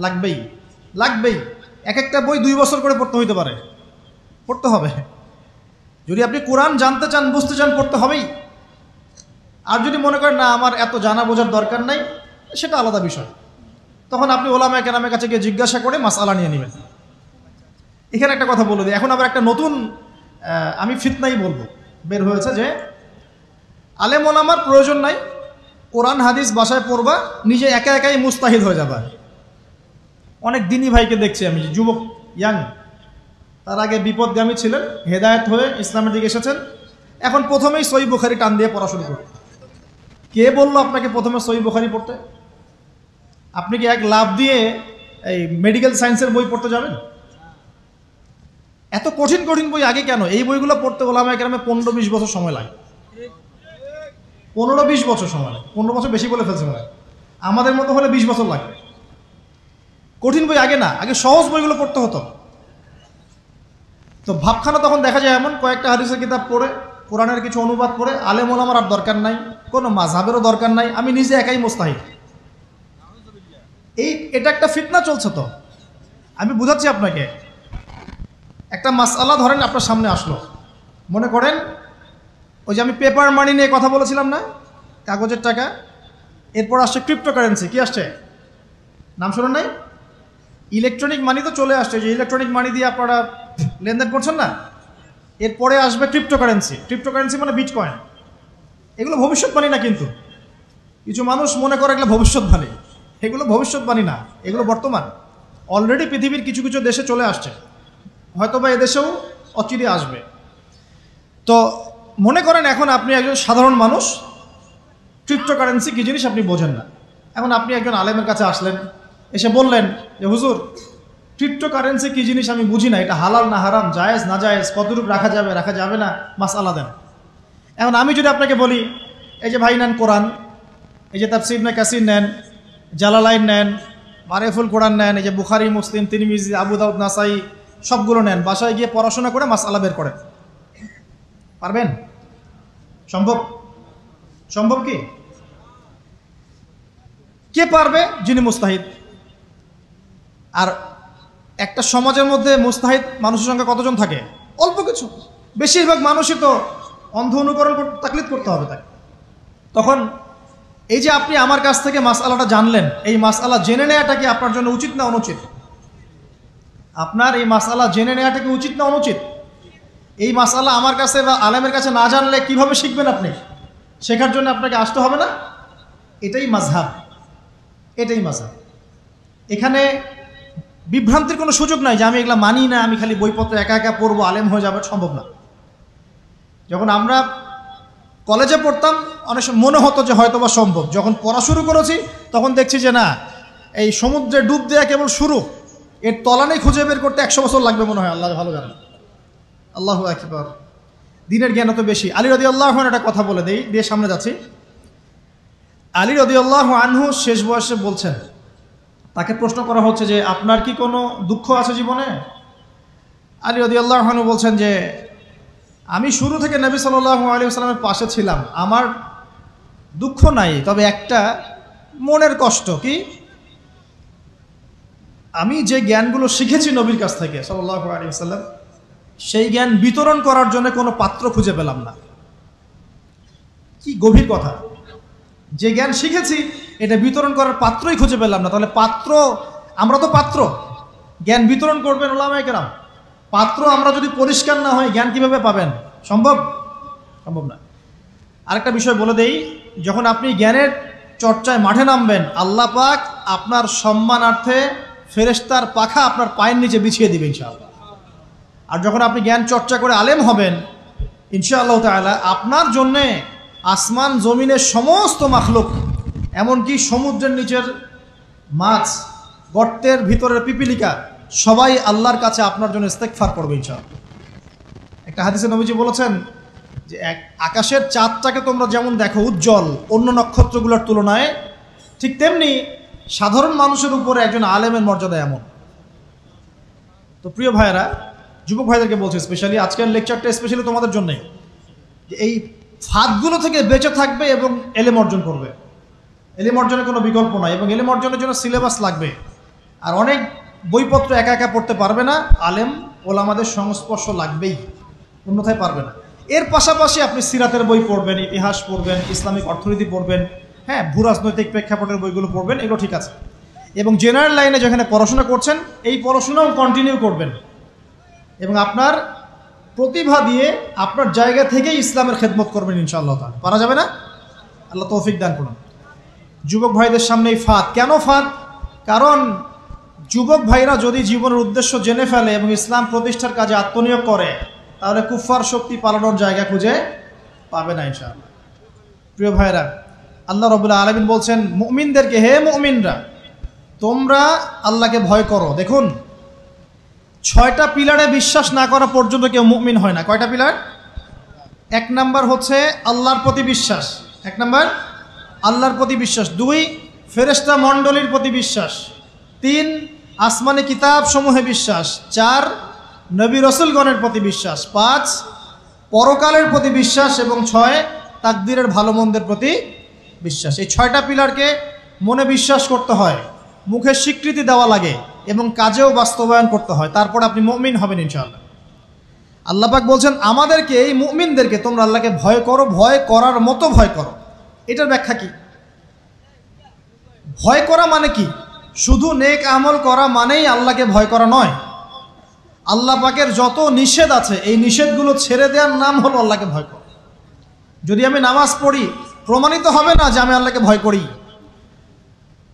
লাগবেই। এক একটা বই 2 বছর করে পড়তে হইতে পারে, পড়তে হবে। যদি আপনি কোরআন জানতে চান, বুঝতে চান, পড়তে হবেই। আর যদি মনে করেন না আমার এত জানা বোঝার দরকার নাই, সেটা আলাদা বিষয়। তখন আপনি ওলামায়ে কেরামের কাছে গিয়ে জিজ্ঞাসা করে মাসআলা নিয়ে নেবেন। এখানে একটা কথা বলে দিই, এখন আবার একটা নতুন আমি ফিতনাই বলবো বের হয়েছে যে আলেম ওলামার প্রয়োজন নাই, কোরআন হাদিস বাসায় পড়বা, নিজে একা একাই মুস্তাহিদ হয়ে যাবা। অনেক দিনী ভাইকে দেখছি আমি, যুবক, ইয়াং, তার আগে বিপদগামী ছিলেন, হেদায়েত হয়ে ইসলামের দিকে এসেছেন, এখন প্রথমেই সহিহ বুখারী টান দিয়ে পড়া শুরু করতে। কে বললো আপনাকে প্রথমে সহিহ বুখারী পড়তে? আপনি কি এক লাভ দিয়ে এই মেডিকেল সায়েন্সের বই পড়তে যাবেন? এত কঠিন কঠিন বই আগে কেন? এই বইগুলো পড়তে ওলামায়ে কেরামে 15-20 বছর সময় লাগে। 15-20 বছর সময় লাগে। 15 বছর বেশি বলে ফেলছে মনে হয়। আমাদের মতো হলে 20 বছর লাগবে। কঠিন বই আগে না, আগে সহজ বইগুলো পড়তে হতো। তো ভাবখানা তখন দেখা যায় এমন, কয়েকটা হাদিসের কিতাব পড়ে, কোরআনের কিছু অনুবাদ পড়ে, আলেম ওলামার আর দরকার নাই, কোনো মাযহাবেরও দরকার নাই, আমি নিজে একাই মুস্তাহিদ। এটা একটা ফিতনা চলছে। তো আমি বুঝাচ্ছি আপনাকে, একটা মাসআলা ধরেন আপনার সামনে আসলো, মনে করেন ওই যে আমি পেপার মানি নিয়ে কথা বলেছিলাম না, কাগজের টাকা, এরপর আসছে ক্রিপ্টোকারেন্সি। কি আসছে? নাম শোনেন নাই? ইলেকট্রনিক মানি তো চলে আসছে, যে ইলেকট্রনিক মানি দিয়ে আপনারা লেনদেন করছেন না, এরপরে আসবে ক্রিপ্টোকারেন্সি। ক্রিপ্টোকারেন্সি মানে বিটকয়েন। এগুলো ভবিষ্যৎবাণী না, কিন্তু কিছু মানুষ মনে করে এগুলো ভবিষ্যৎবাণী। এগুলো ভবিষ্যৎবাণী না, এগুলো বর্তমান। অলরেডি পৃথিবীর কিছু কিছু দেশে চলে আসছে, হয়তোবা এদেশেও অচিরে আসবে। তো মনে করেন এখন আপনি একজন সাধারণ মানুষ, ক্রিপ্টোকারেন্সি কী জিনিস আপনি বোঝেন না। এখন আপনি একজন আলেমের কাছে আসলেন, এসে বললেন যে হুজুর, ক্রিপ্টোকারেন্সি কী জিনিস আমি বুঝি না, এটা হালাল না হারাম, জায়েজ না জায়েজ, কতটুকু রাখা যাবে রাখা যাবে না, মাসআলা দেন। এখন আমি যদি আপনাকে বলি, এই যে ভাই নেন কোরআন, এই যে তাফসীর ইবনে কাসির নেন, জালালাইন নেন, মারিফুল কোরআন নেন, এই যে বুখারী, মুসলিম, তিরমিজি, আবু দাউদ, নাসাই, সবগুলো নেন, বাসায় গিয়ে পড়াশোনা করে মাসআলা বের করেন, পারবেন? সম্ভব? সম্ভব কি? কে পারবে? যিনি মুস্তাহিদ। আর একটা সমাজের মধ্যে মুস্তাহিদ মানুষের সংখ্যা কতজন থাকে? অল্প কিছু। বেশিরভাগ মানুষই তো অন্ধ অনুকরণ তাকলিদ করতে হবে তাকে। তখন এই যে আপনি আমার কাছ থেকে মাসআলাটা জানলেন, এই মাসআলা জেনে নেওয়াটা কি আপনার জন্য উচিত না অনুচিত? আপনার এই মাসআলা জেনে নেওয়াটা কি উচিত না অনুচিত? এই মাসআলা আমার কাছে বা আলেমের কাছে না জানলে কিভাবে শিখবেন আপনি? শেখার জন্য আপনাকে আসতে হবে না? এটাই মাযহাব, এটাই মাযহাব। এখানে বিভ্রান্তির কোনো সুযোগ নাই যে আমি এগুলা মানি না, আমি খালি বইপত্র একা একা পড়বো, আলেম হয়ে যাবে, সম্ভব না। যখন আমরা কলেজে পড়তাম অনেক সময় মনে হতো যে হয়তো বা সম্ভব, যখন পড়া শুরু করেছি তখন দেখছি যে না, এই সমুদ্রে ডুব দেওয়া কেবল শুরু, এর তলানি খুঁজে বের করতে 100 বছর লাগবে মনে হয়, আল্লাহ ভালো জানেন। আল্লাহু আকবার। দিনের জ্ঞান অত বেশি। আলী রাদিয়াল্লাহু আনহু একটা কথা বলে দিয়ে সামনে যাচ্ছি। আলী রাদিয়াল্লাহু আনহু শেষ বয়সে বলছেন, তাকে প্রশ্ন করা হচ্ছে যে আপনার কি কোনো দুঃখ আছে জীবনে? আলী রাদিয়াল্লাহু আনহু বলছেন যে আমি শুরু থেকে নবী সাল্লাল্লাহু আলাইহি ওয়াসাল্লামের পাশে ছিলাম, আমার দুঃখ নাই, তবে একটা মনের কষ্ট। কি? আমি যে জ্ঞানগুলো শিখেছি নবীর কাছ থেকে সাল্লাল্লাহু আলাইহি ওয়াসাল্লাম, সেই জ্ঞান বিতরণ করার জন্য কোনো পাত্র খুঁজে পেলাম না। কি গভীর কথা! যে জ্ঞান শিখেছি এটা বিতরণ করার পাত্রই খুঁজে পেলাম না। তাহলে পাত্র, আমরা তো পাত্র, জ্ঞান বিতরণ করবেন উলামায়ে কেরাম। পাত্র আমরা যদি পরিষ্কার না হয় জ্ঞান কিভাবে পাবেন? সম্ভব না। আরেকটা বিষয় বলে দেই, যখন আপনি জ্ঞানের চর্চায় মাঠে নামবেন, আল্লাহ পাক আপনার সম্মানার্থে ফেরেশতার পাখা আপনার পায়ের নিচে বিছিয়ে দিবেন ইনশাআল্লাহ। আর যখন আপনি জ্ঞান চর্চা করে আলেম হবেন ইনশাআল্লাহ তাআলা, আপনার জন্যে আসমান জমিনের সমস্ত মাখলুক, এমনকি সমুদ্রের নিচের মাছ, গর্তের ভিতরের পিপিলিকা, সবাই আল্লাহর কাছে আপনার জন্য ইস্তেগফার করবে ইনশাআল্লাহ। একটা হাদিসে নবীজি বলেছেন যে আকাশের চাঁদটাকে তোমরা যেমন দেখো উজ্জ্বল অন্য নক্ষত্রগুলোর তুলনায়, ঠিক তেমনি সাধারণ মানুষের উপরে একজন আলেমের মর্যাদা এমন। তো প্রিয় ভাইয়েরা, যুবক ভাইদেরকে বলছি, স্পেশালি আজকের লেকচারটা স্পেশালি তোমাদের জন্যই, যে এই ফাঁদগুলো থেকে বেঁচে থাকবে এবং এলেম অর্জন করবে। এলেম অর্জনের কোনো বিকল্প নয়, এবং এলেম অর্জনের জন্য সিলেবাস লাগবে। আর অনেক বইপত্র একা একা পড়তে পারবে না, আলেম ওলামাদের সংস্পর্শ লাগবেই, অন্যথায় পারবে না। এর পাশাপাশি আপনি সিরাতের বই পড়বেন, ইতিহাস পড়বেন, ইসলামিক অর্থনীতি পড়বেন, হ্যাঁ, ভূরাজনৈতিক প্রেক্ষাপটের বইগুলো পড়বেন, এগুলো ঠিক আছে। এবং জেনারেল লাইনে যেখানে পড়াশোনা করছেন এই পড়াশোনাও কন্টিনিউ করবেন, এবং আপনার প্রতিভা দিয়ে আপনার জায়গা থেকেই ইসলামের খেদমত করবেন ইনশাআল্লাহ তাআলা। পারা যাবে না? আল্লাহ তৌফিক দান করুন। যুবক ভাইদের সামনে এই ফাঁদ। কেন ফাঁদ? কারণ যুবক ভাইরা যদি জীবনের উদ্দেশ্য জেনে ফেলে এবং ইসলাম প্রতিষ্ঠার কাজে আত্মনিয়োগ করে, তাহলে কুফার শক্তি পালানোর জায়গা খুঁজে পাবে না ইনশাআল্লাহ। প্রিয় ভাইরা, আল্লাহ রাব্বুল আলামিন বলছেন মুমিনদেরকে, হে মুমিনরা, তোমরা আল্লাহকে ভয় করো। দেখুন, 6টা পিলারে বিশ্বাস না করা পর্যন্ত কেউ মুমিন হয় না। কয়টা পিলার? 1 নাম্বার হচ্ছে আল্লাহর প্রতি বিশ্বাস। 1 নাম্বার আল্লাহর প্রতি বিশ্বাস। 2 ফেরেশতা মণ্ডলীর প্রতি বিশ্বাস। 3 আসমানি কিতাব সমূহে বিশ্বাস। 4 নবী রসুলগণের প্রতি বিশ্বাস। 5 পরকালের প্রতি বিশ্বাস। এবং 6 তাকদীরের ভালো মন্দের প্রতি বিশ্বাস। এই 6টা পিলারকে মনে বিশ্বাস করতে হয়, মুখে স্বীকৃতি দেওয়া লাগে, এবং কাজেও বাস্তবায়ন করতে হয়, তারপর আপনি মুমিন হবেন ইনশাআল্লাহ। আল্লাহ পাক বলছেন আমাদেরকে, এই মুমিনদেরকে, তোমরা আল্লাহকে ভয় করো, ভয় করার মতো ভয় করো। এটার ব্যাখ্যা কি? ভয় করা মানে কি? শুধু নেক আমল করা মানেই আল্লাহকে ভয় করা নয়। আল্লাহ পাকের যত নিষেধ আছে এই নিষেধগুলো ছেড়ে দেওয়ার নাম হলো আল্লাহকে ভয় করা। যদি আমি নামাজ পড়ি, প্রমাণিত হবে না যে আমি আল্লাহকে ভয় করি।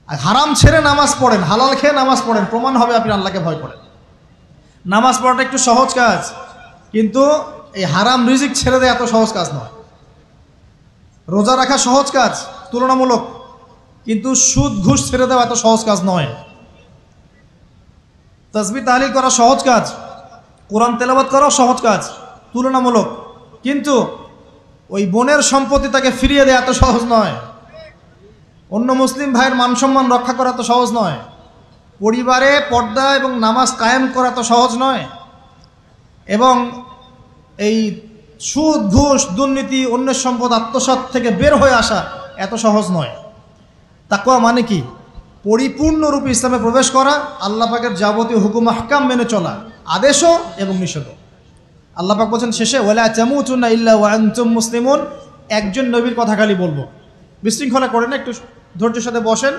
হারাম ছেড়ে নামাজ পড়েন, হালাল খেয়ে নামাজ পড়েন, প্রমাণ হবে আপনি আল্লাহকে ভয় করেন। নামাজ পড়াটা একটু সহজ কাজ, কিন্তু এই হারাম রিজিক ছেড়ে দেওয়া এত সহজ কাজ নয়। রোজা রাখা সহজ কাজ তুলনামূলক, কিন্তু সুদ ঘুষ ছেড়ে দেওয়া এত সহজ কাজ নয়। তাসবিহ তাহলিল করা সহজ কাজ, কোরআন তেলাওয়াত করাও সহজ কাজ তুলনামূলক, কিন্তু ওই বোনের সম্পত্তি তাকে ফিরিয়ে দেওয়া এত সহজ নয়। অন্য মুসলিম ভাইয়ের মান সম্মান রক্ষা করা তো সহজ নয়। পরিবারে পর্দা এবং নামাজ কায়েম করা তো সহজ নয়। এবং এই সুদ ঘুষ দুর্নীতি অন্যের সম্পদ আত্মসাৎ থেকে বের হয়ে আসা এত সহজ নয়। তাকওয়া মানে কি? পরিপূর্ণরূপে ইসলামে প্রবেশ করা, আল্লাহ পাকের যাবতীয় হুকুম আহকাম মেনে চলা, আদেশও এবং নিষেধও। আল্লাহ পাক বলছেন শেষে, ওয়ালা তামুতুন্না ইল্লা ওয়া আনতুম মুসলিমুন। একজন নবীর কথা খালি বলবো, বিশৃঙ্খলা করেন, একটু ধৈর্যের সাথে বসেন।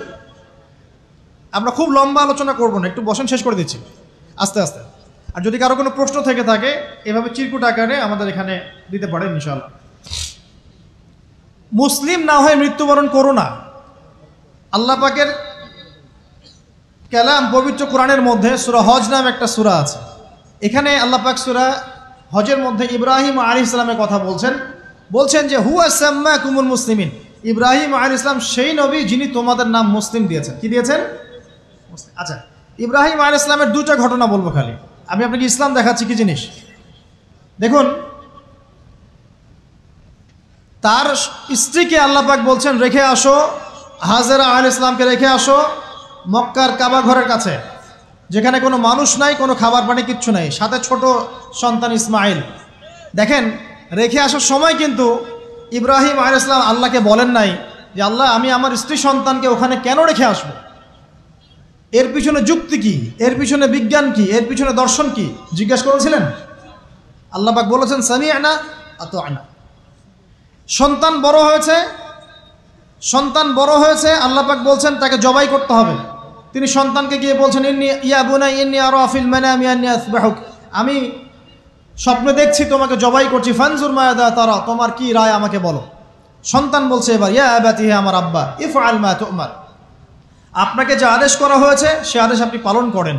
আমরা খুব লম্বা আলোচনা করব না, একটু বসেন, শেষ করে দিচ্ছি আস্তে আস্তে। আর যদি কারো কোনো প্রশ্ন থেকে থাকে এভাবে চিরকুট আকারে আমাদের এখানে দিতে পারেন ইনশাআল্লাহ। মুসলিম না হয়ে মৃত্যুবরণ করো না। আল্লাহ পাকের কালাম পবিত্র কোরআনের মধ্যে সূরা হজ নামে একটা সূরা আছে। এখানে আল্লাহ পাক সূরা হজের মধ্যে ইব্রাহিম আলাইহিস সালামের কথা বলছেন যে হুয়া সাম্মাকুমুল মুসলিমিন। ইব্রাহিম আলাইহিস সালাম সেই নবী যিনি তোমাদের নাম মুসলিম দিয়েছেন। কি দিয়েছেন? আচ্ছা, ইব্রাহিম আলাইহিস সালামের দুটো ঘটনা বলবো খালি, আমি আপনাকে ইসলাম দেখাচ্ছি কি জিনিস। দেখুন, তার স্ত্রীকে আল্লাহ পাক বলছেন রেখে আসো, হাজেরা আলাইহিস সালামকে রেখে আসো মক্কার কাবা ঘরের কাছে, যেখানে কোনো মানুষ নাই, কোনো খাবার পানি কিচ্ছু নাই, সাথে ছোট সন্তান ইসমাইল। দেখেন, রেখে আসার সময় কিন্তু ইব্রাহিম আলাইহিস সালাম আল্লাহকে বলেন নাই যে আল্লাহ আমি আমার স্ত্রী সন্তানকে ওখানে কেন রেখে আসবো, এর পিছনে যুক্তি কি, এর পিছনে বিজ্ঞান কি, এর পিছনে দর্শন কি জিজ্ঞাসা করেছিলেন? আল্লাহ পাক বলেছেন সামি'না আতা'না। সন্তান বড় হয়েছে, আল্লাহ পাক বলছেন তাকে জবাই করতে হবে। তিনি সন্তানকে গিয়ে বলছেন ইয়া বুনাই ইন্নী আরা ফিল মানামি আন্নী আসবাহুক, আমি স্বপ্নে দেখছি তোমাকে জবাই করছি, ফানজুর মায়াদা তারা, তোমার কি রায় আমাকে বলো। সন্তান বলছে এবার ইয়া আবাতি, হে আমার আব্বা, ইফআল মা তু'মার, আপনাকে যে আদেশ করা হয়েছে সে আদেশ আপনি পালন করেন।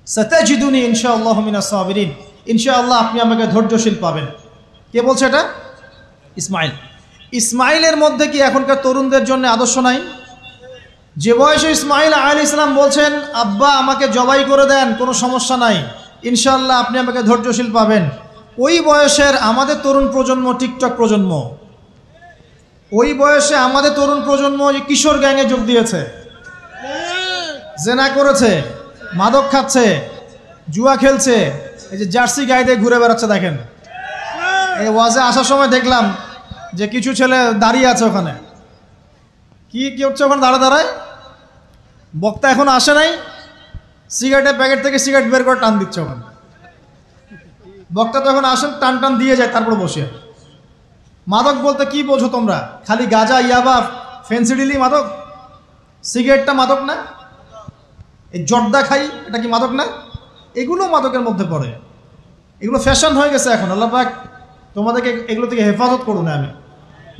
সাতাজিদুনি ইনশাআল্লাহু মিনাস সাবিরিন, ইনশাআল্লাহ আপনি আমাকে ধৈর্যশীল পাবেন। কে বলছে এটা? ইসমাইল। ইসমাইলের মধ্যে কি এখনকার তরুণদের জন্য আদর্শ নাই? যে বয়সে ইসমাইল আলাইহিস সালাম বলছেন আব্বা আমাকে জবাই করে দেন, কোনো সমস্যা নাই, ইনশাআল্লাহ আপনি আমাকে ধৈর্যশীল পাবেন, ওই বয়সের আমাদের তরুণ প্রজন্ম টিকটক প্রজন্ম, ওই বয়সে আমাদের তরুণ প্রজন্ম কিশোর গ্যাংয়ে যোগ দিয়েছে, জেনা করেছে, মাদক খাচ্ছে, জুয়া খেলছে, এই যে জার্সি গায়ে দিয়ে ঘুরে বেড়াচ্ছে। দেখেন, এই ওয়াজে আসার সময় দেখলাম যে কিছু ছেলে দাঁড়িয়ে আছে ওখানে, কি হচ্ছে ওখানে দাঁড়ায়, বক্তা এখন আসে নাই, সিগারেটের প্যাকেট থেকে সিগারেট বের করে টান দিচ্ছে ওখানে। বক্তা তো এখন আসেন, টান টান দিয়ে যায়, তারপর বসে। মাদক বলতে কি বোঝো তোমরা? খালি গাঁজা, ইয়াবা, ফেন্সিডিলি মাদক? সিগারেটটা মাদক না? এই জর্দা খাই, এটা কি মাদক না? এগুলো মাদকের মধ্যে পড়ে, এগুলো ফ্যাশন হয়ে গেছে এখন। আল্লাহ পাক তোমাদেরকে এগুলো থেকে হেফাজত করুন। আমি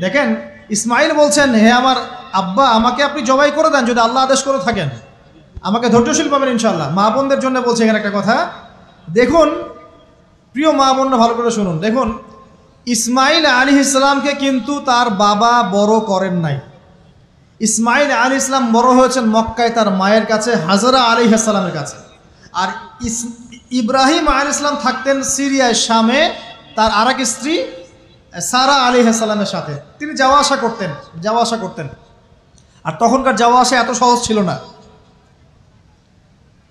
দেখেন, ইসমাইল বলছেন হে আমার আব্বা আমাকে আপনি জবাই করে দেন, যদি আল্লাহ আদেশ করে থাকেন, আমাকে ধৈর্যশীল পাবেন ইনশাআল্লাহ। মা বোনদের জন্য বলছে এখানে একটা কথা, দেখুন প্রিয় মা বোনরা ভালো করে শুনুন। দেখুন, ইসমাইল আলাইহিস সালামকে কিন্তু তার বাবা বড় করেন নাই। ইসমাইল আলাইহিস সালাম বড় হয়েছেন মক্কায় তার মায়ের কাছে, হাজরা আলাইহিস সালামের কাছে। আর ইব্রাহিম আলাইহিস সালাম থাকতেন সিরিয়ায়, শামে, তার আরেক স্ত্রী সারা আলাইহিস সালামের সাথে। তিনি যাওয়া আসা করতেন। আর তখনকার যাওয়া আসা এত সহজ ছিল না,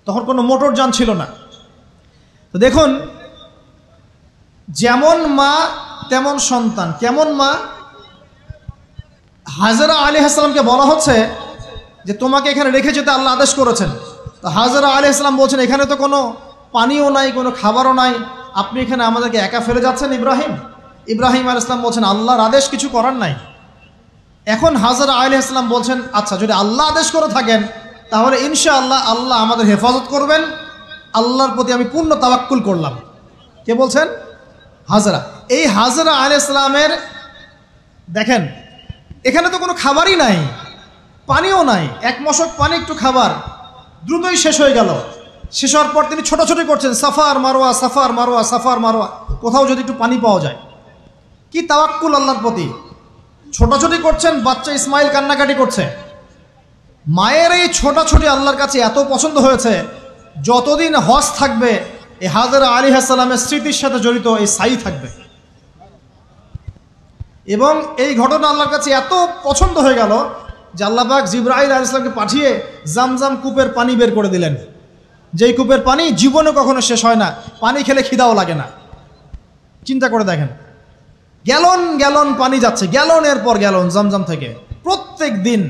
তখন কোনো মোটর যান ছিল না। তো দেখুন, যেমন মা তেমন সন্তান। কেমন মা? হাজরা আলাইহিস সালামকে বলা হচ্ছে যে তোমাকে এখানে রেখে যেতে আল্লাহ আদেশ করেছেন। তো হাজরা আলাইহিস সালাম বলছেন এখানে তো কোনো পানিও নাই, কোনো খাবারও নাই, আপনি এখানে আমাদেরকে একা ফেলে যাচ্ছেন ইব্রাহিম আলাইহিস সালাম বলছেন আল্লাহর আদেশ, কিছু করার নাই। এখন হাজরা আলাইহিস সালাম বলছেন আচ্ছা যদি আল্লাহ আদেশ করে থাকেন তাহলে ইনশাআল্লাহ আল্লাহ আমাদের হেফাজত করবেন, আল্লাহর প্রতি আমি পূর্ণ তাওয়াক্কুল করলাম। কে বলছেন? হাজরা। এই হাজরা আলাইহিস সালামের দেখেন, এখানে তো কোনো খাবারই নাই, পানিও নাই, এক মশক পানি, একটু খাবার, দ্রুতই শেষ হয়ে গেল। শেষ হওয়ার পর তিনি ছোটাছুটি করছেন, suffer Marwah, suffer Marwah, suffer Marwah, কোথাও যদি একটু পানি পাওয়া যায়। কি তাওয়াক্কুল আল্লাহর প্রতি! ছোটাছুটি করছেন, বাচ্চা ইসমাইল কান্নাকাটি করছে। মায়ের এই ছোটাছুটি আল্লাহর কাছে এত পছন্দ হয়েছে, যতদিন হজ থাকবে এই হাজরা আলাইহিস সালামের স্মৃতির সাথে জড়িত এই সাই থাকবে। এবং এই ঘটনা আল্লাহর কাছে এত পছন্দ হয়ে গেল যে আল্লাহ পাক জিবরাইল আলাইহিস সালামকে পাঠিয়ে জামজাম কূপের পানি বের করে দিলেন, যেই কূপের পানি জীবনে কখনো শেষ হয় না, পানি খেলে খিদাও লাগে না। চিন্তা করে দেখেন, গ্যালন গ্যালন পানি যাচ্ছে, গ্যালনের পর গ্যালন জামজাম থেকে প্রত্যেক দিন।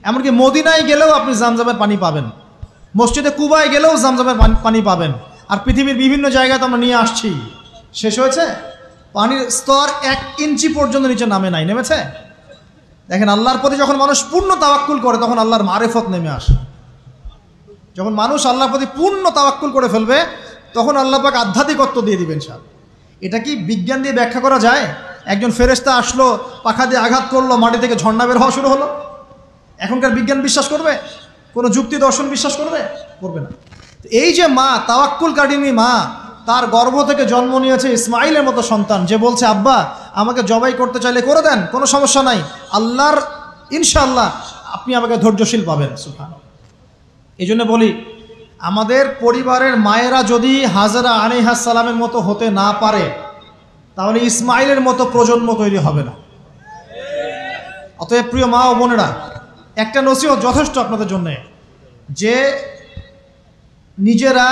এমনকি মদিনায় গেলেও আপনি জামজামের পানি পাবেন, মসজিদে কুবায় গেলেও জামজামের পানি পাবেন। আর পৃথিবীর বিভিন্ন জায়গায় তো আমরা নিয়ে আসছি, শেষ হয়েছে? পানির স্তর 1 ইঞ্চি পর্যন্ত নিচে নেমেছে। দেখেন, আল্লাহর প্রতি যখন মানুষ পূর্ণ তাওয়াক্কুল করে তখন আল্লাহর মারিফত নেমে আসে। যখন মানুষ আল্লাহর প্রতি পূর্ণ তাওয়াক্কুল করে ফেলবে তখন আল্লাহ পাক আধ্যাত্মিকত্ব দিয়ে দিবেন সব। এটা কি বিজ্ঞান দিয়ে ব্যাখ্যা করা যায়? একজন ফেরেশতা আসলো, পাখা দিয়ে আঘাত করলো, মাটি থেকে ঝর্ণা বের হওয়া শুরু হলো, এখনকার বিজ্ঞান বিশ্বাস করবে? কোনো যুক্তি দর্শন বিশ্বাস করবে না। এই যে মা, তাওয়াক্কুল কারিনী মা, তার গর্ভ থেকে জন্ম নিয়েছে ইসমাইলের মতো সন্তান, যে বলছে আব্বা আমাকে জবাই করতে চাইলে করে দেন, কোনো সমস্যা নাই, আল্লাহর ইনশাআল্লাহ আপনি আমাকে ধৈর্যশীল পাবেন। সুবহানাল্লাহ। এই জন্য বলি, আমাদের পরিবারের মায়েরা যদি হাজরা আলাইহিস সালামের মতো হতে না পারে, তাহলে ইসমাইলের মতো প্রজন্ম তৈরি হবে না। অতএব প্রিয় মা ও বোনেরা, একটা নসিহত যথেষ্ট আপনাদের জন্য, যে নিজেরা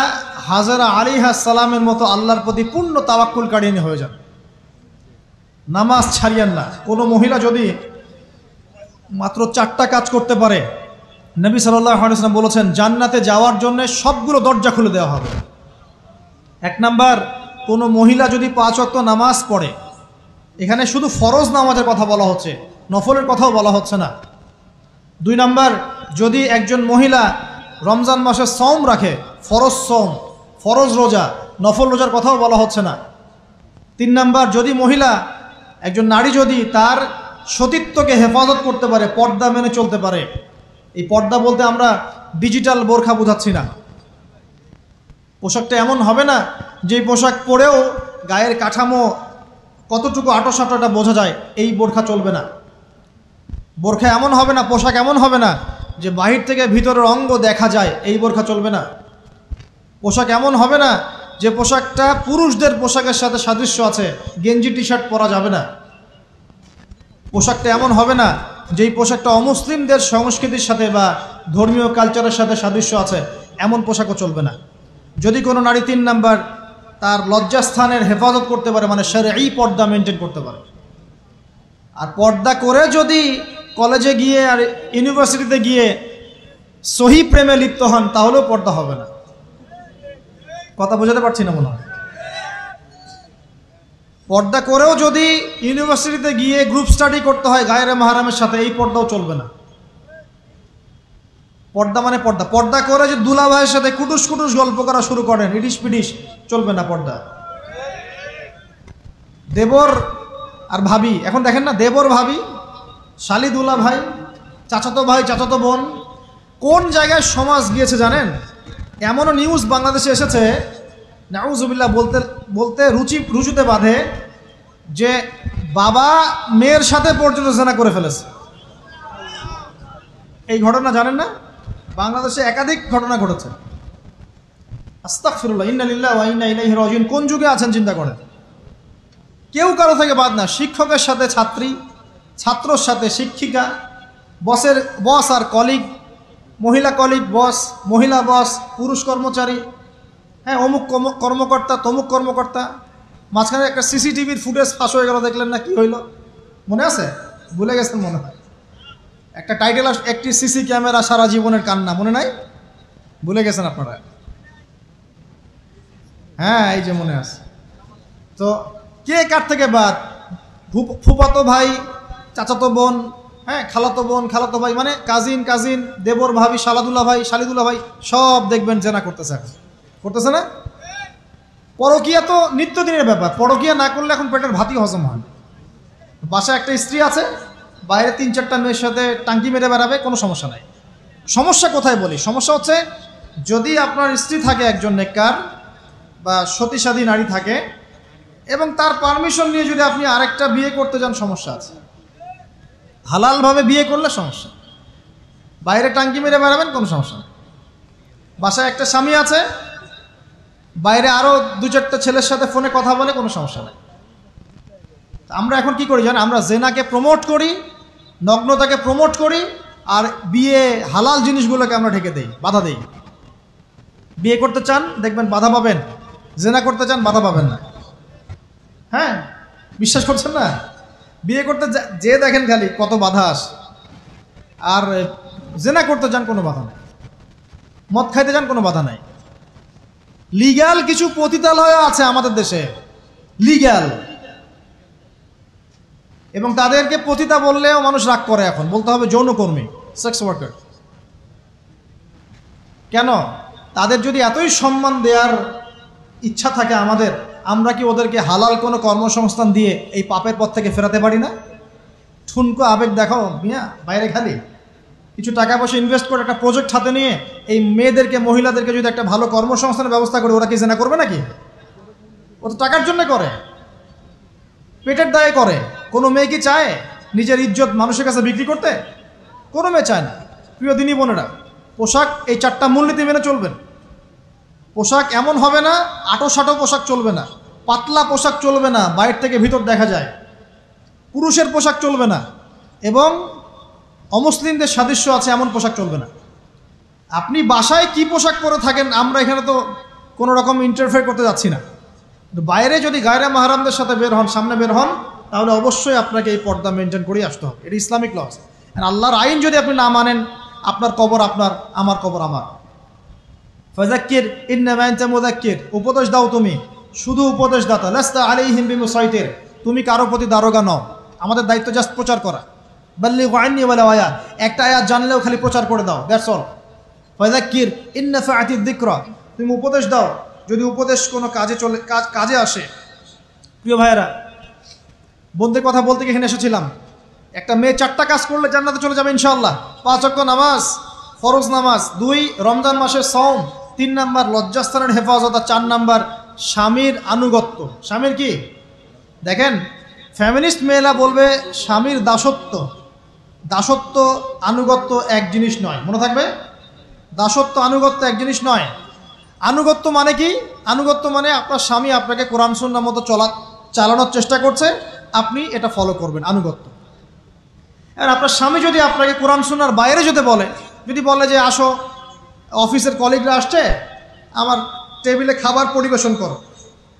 হাজরা আলাইহিস সালামের মতো আল্লাহর প্রতি পূর্ণ তাওয়াক্কুলকারী হয়ে যান, নামাজ ছাড়িয়েন না। কোনো মহিলা যদি মাত্র 4টা কাজ করতে পারে, নবী সাল্লাল্লাহু আলাইহি ওয়াসাল্লাম বলেছেন জান্নাতে যাওয়ার জন্য সবগুলো দরজা খুলে দেওয়া হবে। 1 নাম্বার, কোনো মহিলা যদি 5 ওয়াক্ত নামাজ পড়ে, এখানে শুধু ফরজ নামাজের কথা বলা হচ্ছে, নফলের কথাও বলা হচ্ছে না। 2 নাম্বার, যদি একজন মহিলা রমজান মাসে সওম রাখে, ফরজ সওম, ফরজ রোজা, নফল রোজার কথাও বলা হচ্ছে না। 3 নাম্বার, যদি মহিলা, একজন নারী যদি তার সতীত্বকে হেফাজত করতে পারে, পর্দা মেনে চলতে পারে। এই পর্দা বলতে আমরা ডিজিটাল বোরখা বোঝাচ্ছি না। পোশাকটা এমন হবে না যে পোশাক পরেও গায়ের কাঠামো কতটুকু আটোসাটোটা বোঝা যায়, এই বোরখা চলবে না। বোরখা এমন হবে না, পোশাক এমন হবে না যে বাহির থেকে ভিতরের অঙ্গ দেখা যায়, এই বোরখা চলবে না। পোশাক এমন হবে না যে পোশাকটা পুরুষদের পোশাকের সাথে সাদৃশ্য আছে, গেঞ্জি টি শার্ট পরা যাবে না। পোশাকটা এমন হবে না যেই পোশাকটা অমুসলিমদের সংস্কৃতির সাথে বা ধর্মীয় কালচারের সাথে সাদৃশ্য আছে, এমন পোশাকও চলবে না। যদি কোনো নারী 3 নাম্বার তার লজ্জাস্থানের হেফাজত করতে পারে, মানে শরঈ পর্দা মেনটেন করতে পারে, আর পর্দা করে যদি কলেজে গিয়ে আর ইউনিভার্সিটিতে গিয়ে সহি প্রেমে লিপ্ত হন, তাহলেও পর্দা হবে না। কথা বোঝাতে পারছি না মনে হয়। পর্দা করেও যদি ইউনিভার্সিটিতে গিয়ে গ্রুপ স্টাডি করতে হয় গায়রে মাহরামের সাথে, এই পর্দাও চলবে না। পর্দা মানে পর্দা। পর্দা করে যে দুলা ভাইয়ের সাথে কুটুস কুটুস গল্প করা শুরু করেন, ইডিস পিডিস, চলবে না পর্দা। দেবর আর ভাবি, এখন দেখেন না, দেবর ভাবি, শালি দুলা ভাই, চাচাতো ভাই চাচাতো বোন, কোন জায়গায় সমাজ গিয়েছে জানেন? এমনও নিউজ বাংলাদেশে এসেছে, নাউজুবিল্লাহ বলতে বলতে রুচুতে বাঁধে, যে বাবা মেয়ের সাথে পর্যন্ত জেনা করে ফেলেছে। এই ঘটনা জানেন না? বাংলাদেশে একাধিক ঘটনা ঘটেছে। আস্তাগফিরুল্লাহ, ইন্না লিল্লাহি ওয়া ইন্না ইলাইহি রাজিউন। কোন যুগে আছেন চিন্তা করেন। কেউ কারো থেকে বাদ না, শিক্ষকের সাথে ছাত্রী, ছাত্রর সাথে শিক্ষিকা, বস আর কলিগ, মহিলা কলিগ বস, মহিলা বস, পুরুষ কর্মচারী, হ্যাঁ, অমুক কর্মকর্তা, তমুক কর্মকর্তা। মাঝখানে একটা সিসিটিভির ফুটেজ ফাঁস হয়ে গেল, দেখলেন না কি হইল? মনে আছে? ভুলে গেছেন মনে হয়। একটা টাইটেল, একটি সিসি ক্যামেরা সারা জীবনের কান্না, মনে নাই? ভুলে গেছেন আপনারা? হ্যাঁ, এই যে মনে আছে। তো কে কার থেকে বাদ? ফুফাতো ভাই, চাচাতো বোন, হ্যাঁ, খালাতো বোন, খালাতো ভাই, মানে কাজিন, দেবর ভাবি, শালাদুল্লা ভাই, শালিদুল্লা ভাই, সব দেখবেন জেনা করতেছে না? পরকিয়া তো নিত্যদিনের ব্যাপার। পরকিয়া না করলে এখন পেটের ভাতই হজম হয়। বাসায় একটা স্ত্রী আছে, বাইরে 3-4টা মেয়ের সাথে টাঙ্কি মেরে বেড়াবে, কোনো সমস্যা নাই। সমস্যা কোথায় বলি? সমস্যা হচ্ছে যদি আপনার স্ত্রী থাকে একজন নেককার বা সতীসাধী নারী থাকে, এবং তার পারমিশন নিয়ে যদি আপনি আরেকটা বিয়ে করতে যান, সমস্যা আছে। হালালভাবে বিয়ে করলে সমস্যা, বাইরে টাঙ্কি মেরে বেড়াবেন, কোনো সমস্যা নেই। বাসায় একটা স্বামী আছে, বাইরে আরও 2-4টা ছেলের সাথে ফোনে কথা বলে, কোনো সমস্যা নেই। আমরা এখন কি করি জানেন? আমরা জেনাকে প্রমোট করি, নগ্নতাকে প্রমোট করি, আর বিয়ে হালাল জিনিসগুলোকে আমরা ঢেকে দেই, বাধা দেই। বিয়ে করতে চান, দেখবেন বাধা পাবেন। জেনা করতে চান, বাধা পাবেন না। হ্যাঁ, বিশ্বাস করছেন না? বিয়ে করতে যে দেখেন খালি কত বাধা আসে, আর জেনা করতে যান, কোনো বাধা নেই। মদ খাইতে যান, কোনো বাধা নাই। লিগ্যাল কিছু পতিতালয় আছে আমাদের দেশে, লিগ্যাল, এবং তাদেরকে পতিতা বললেও মানুষ রাগ করে। এখন বলতে হবে যৌনকর্মী, সেক্স ওয়ার্কার। কেন? তাদের যদি এতই সম্মান দেওয়ার ইচ্ছা থাকে আমাদের, আমরা কি ওদেরকে হালাল কোনো কর্মসংস্থান দিয়ে এই পাপের পথ থেকে ফেরাতে পারি না? ঠুনকো আবেগ দেখাও মিয়া, বাইরে খালি কিছু টাকা পয়সা ইনভেস্ট করে একটা প্রজেক্ট হাতে নিয়ে এই মেয়েদেরকে, মহিলাদেরকে যদি একটা ভালো কর্মসংস্থানের ব্যবস্থা করে, ওরা কি জেনা করবে নাকি? ও তো টাকার জন্য করে, পেটের দায়ে করে। কোনো মেয়ে কি চায় নিজের ইজ্জত মানুষের কাছে বিক্রি করতে? কোনো মেয়ে চায় না। প্রিয় দিনী বোনেরা, পোশাক এই 4টা মূলনীতি মেনে চলবেন। পোশাক এমন হবে না, আটো-সাটো পোশাক চলবে না, পাতলা পোশাক চলবে না, বাইরে থেকে ভিতর দেখা যায়, পুরুষের পোশাক চলবে না, এবং অমুসলিমদের সাদৃশ্য আছে এমন পোশাক চলবে না। আপনি বাসায় কি পোশাক পরে থাকেন আমরা এখানে তো কোনো রকম ইন্টারফেয়ার করতে যাচ্ছি না, বাইরে যদি গায়রে মাহরামদের সাথে বের হন, সামনে বের হন, তাহলে অবশ্যই আপনাকে এই পর্দা মেনটেন করেই আসতে হবে। এটা ইসলামিক লস। আল্লাহর আইন যদি আপনি না মানেন, আপনার কবর আপনার, আমার কবর আমার। ফাযাক্কির ইন্নামা আনতা মুযাক্কির, উপদেশ দাও তুমি, শুধু উপদেশদাতা। লাস্তা আলাইহিম বিমুসাইতির, তুমি কারো প্রতি দারোগা নও, আমাদের দায়িত্ব জাস্ট প্রচার করা। বাল্লিগু আন্নী ওয়ালাউ আয়া, একটা আয়াত জানলেও খালি প্রচার করে দাও, দ্যাটস অল। ফাযাক্কির ইন নাফাআতিদ যিকরা, তুমি উপদেশ দাও যদি উপদেশ কোনো কাজে আসে। প্রিয় ভাইয়েরা, বন্ধুদের কথা বলতে গিয়ে এখানে এসেছিলাম। একটা মেয়ে 4টা কাজ করলে জান্নাতে চলে যাবে ইনশাআল্লাহ। 5 ওয়াক্ত নামাজ, ফরজ নামাজ, 2 রমজান মাসের সওম, 3 নাম্বার লজ্জাস্থানের হেফাজত, আর 4 নাম্বার স্বামীর আনুগত্য। স্বামীর কি দেখেন, ফ্যামিনিস্ট মেয়েরা বলবে স্বামীর দাসত্ব। দাসত্ব আনুগত্য এক জিনিস নয়, মনে থাকবে। দাসত্ব আনুগত্য এক জিনিস নয়। আনুগত্য মানে কি? আনুগত্য মানে আপনার স্বামী আপনাকে কোরআন সুন্নাহ মতো চালানোর চেষ্টা করছে, আপনি এটা ফলো করবেন, আনুগত্য। আর আপনার স্বামী যদি আপনাকে কোরআন সুন্নাহর বাইরে যদি বলে যে আসো, অফিসের কলিগরা আসছে, আমার টেবিলে খাবার পরিবেশন করো,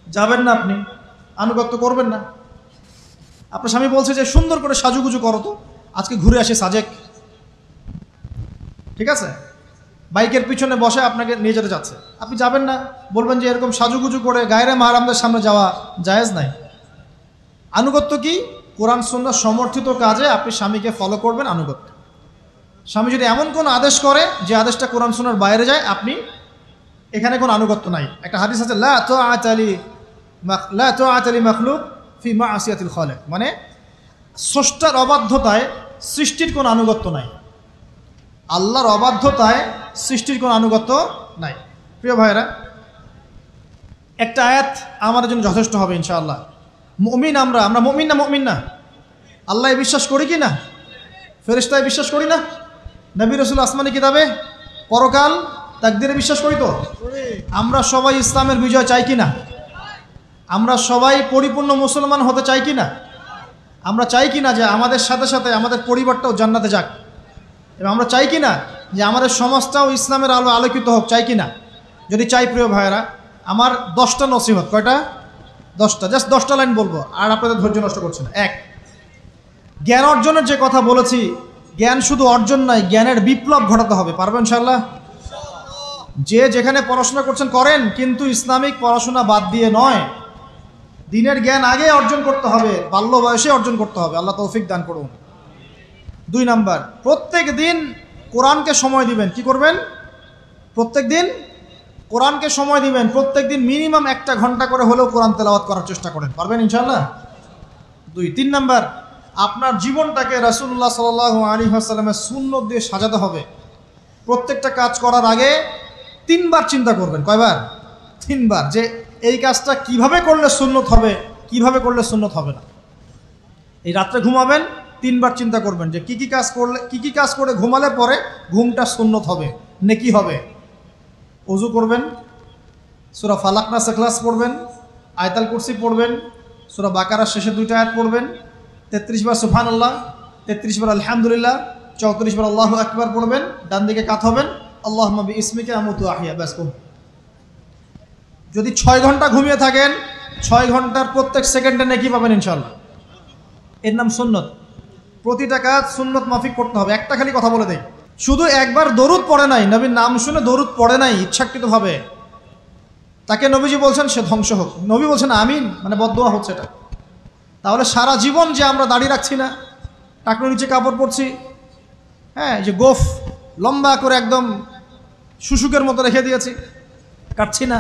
যাবেন না, আপনি আনুগত্য করবেন না। আপনার স্বামী বলছে যে সুন্দর করে সাজুগুজু করো, তো আজকে ঘুরে আসে সাজেক, ঠিক আছে, বাইকের পিছনে বসে আপনাকে নিয়ে যেতে যাচ্ছে, আপনি যাবেন না, বলবেন যে এরকম সাজুগুজু করে গায়রে মাহরামদের সামনে যাওয়া জায়েজ নাই। আনুগত্য কি? কোরআন সুন্নাহ সমর্থিত কাজে আপনি স্বামীকে ফলো করবেন, আনুগত্য। স্বামী যদি এমন কোনো আদেশ করে যে আদেশটা কোরআন সুন্নাহর বাইরে যায়, আপনি এখানে কোনো আনুগত্য নাই। একটা হাদিস আছে, লা তাআতা লি মাখলুক ফি মা'সিয়াতিল খালিক, মানে স্রষ্টার অবাধ্যতায় সৃষ্টির কোনো আনুগত্য নাই। আল্লাহর অবাধ্যতায় সৃষ্টির কোনো আনুগত্য নাই। প্রিয় ভাইয়েরা, একটা আয়াত আমাদের জন্য যথেষ্ট হবে ইনশাআল্লাহ। মুমিন আমরা মুমিন না? আল্লাহ বিশ্বাস করি কি না? ফেরেশতায় বিশ্বাস করি না? নবী রাসূল আসমানি কিতাবে, পরকাল, তাকদীরে বিশ্বাস করি তো? আমরা সবাই ইসলামের বিজয় চাই কি না? আমরা সবাই পরিপূর্ণ মুসলমান হতে চাই কি না? আমরা চাই কি না যে আমাদের সাথে সাথে আমাদের পরিবারটাও জান্নাতে যাক? এবং আমরা চাই কি না যে আমাদের সমাজটাও ইসলামের আলো আলোকিত হোক? চাই কি না? যদি চাই, প্রিয় ভাইয়েরা, আমার 10টা নসিহত। কয়টা? 10টা। জাস্ট 10টা লাইন বলবো, আর আপনাদের ধৈর্য নষ্ট করছে না। 1, জ্ঞান অর্জনের যে কথা বলেছি, জ্ঞান শুধু অর্জন নয়, জ্ঞানের বিপ্লব ঘটাতে হবে। পারবেন ইনশাআল্লাহ? যে যেখানে পড়াশোনা করছেন করেন, কিন্তু ইসলামিক পড়াশোনা বাদ দিয়ে নয়। দিনের জ্ঞান আগে অর্জন করতে হবে, বাল্য বয়সে অর্জন করতে হবে। আল্লাহ তৌফিক দান করুন। 2 নাম্বার, প্রত্যেক দিন কোরআনকে সময় দিবেন। কি করবেন? প্রত্যেক দিন কোরআনকে সময় দিবেন। প্রত্যেক দিন মিনিমাম 1 ঘন্টা করে হলেও কোরআন তেলাওয়াত করার চেষ্টা করেন। পারবেন ইনশাআল্লাহ? 2। 3 নাম্বার, আপনার জীবনটাকে রাসূলুল্লাহ সাল্লাল্লাহু আলাইহি ওয়াসাল্লামের সুন্নাত দিয়ে সাজাতে হবে। প্রত্যেকটা কাজ করার আগে 3 বার চিন্তা করবেন। কয়বার? 3 বার, যে এই কাজটা কিভাবে করলে সুন্নত হবে, কিভাবে করলে সুন্নত হবে না। এই রাত্রে ঘুমাবেন, 3 বার চিন্তা করবেন যে কি কি কাজ করে ঘুমালে পরে ঘুমটা সুন্নত হবে, নেকি হবে। ওযু করবেন, সূরা ফালাক নাস ইখলাস পড়বেন, আয়াতুল কুরসি পড়বেন, সূরা বাকারার শেষে 2টা আয়াত পড়বেন, 33 বার সুবহানাল্লাহ, 33 বার আলহামদুলিল্লাহ, 34 বার আল্লাহু আকবার পড়বেন। ডান দিকে কাত হবেন, আল্লাহুম্মা বিইসমিকা আমুতু আহইয়া। ব্যাস। যদি 6 ঘন্টা ঘুমিয়ে থাকেন, 6 ঘন্টার প্রত্যেক সেকেন্ডে নেকি পাবেন ইনশাআল্লাহ। এর নাম সুন্নত। প্রতিটা কাজ সুন্নত মাফিক করতে হবে। একটা খালি কথা বলে দেই, শুধু একবার দরুদ পড়ে নাই, নবীর নাম শুনে দরুদ পড়ে নাই ইচ্ছাকৃতভাবে, তাকে নবীজি বলছেন সে ধ্বংস হোক। নবী বলছেন আমিন, মানে বদদোয়া হচ্ছে এটা। তাহলে সারা জীবন যে আমরা দাড়ি রাখছি না, টাকনুর নিচে কাপড় পরছি, হ্যাঁ, যে গোফ লম্বা করে একদম শুশুকের মতো রেখে দিয়েছি, কাটছি না,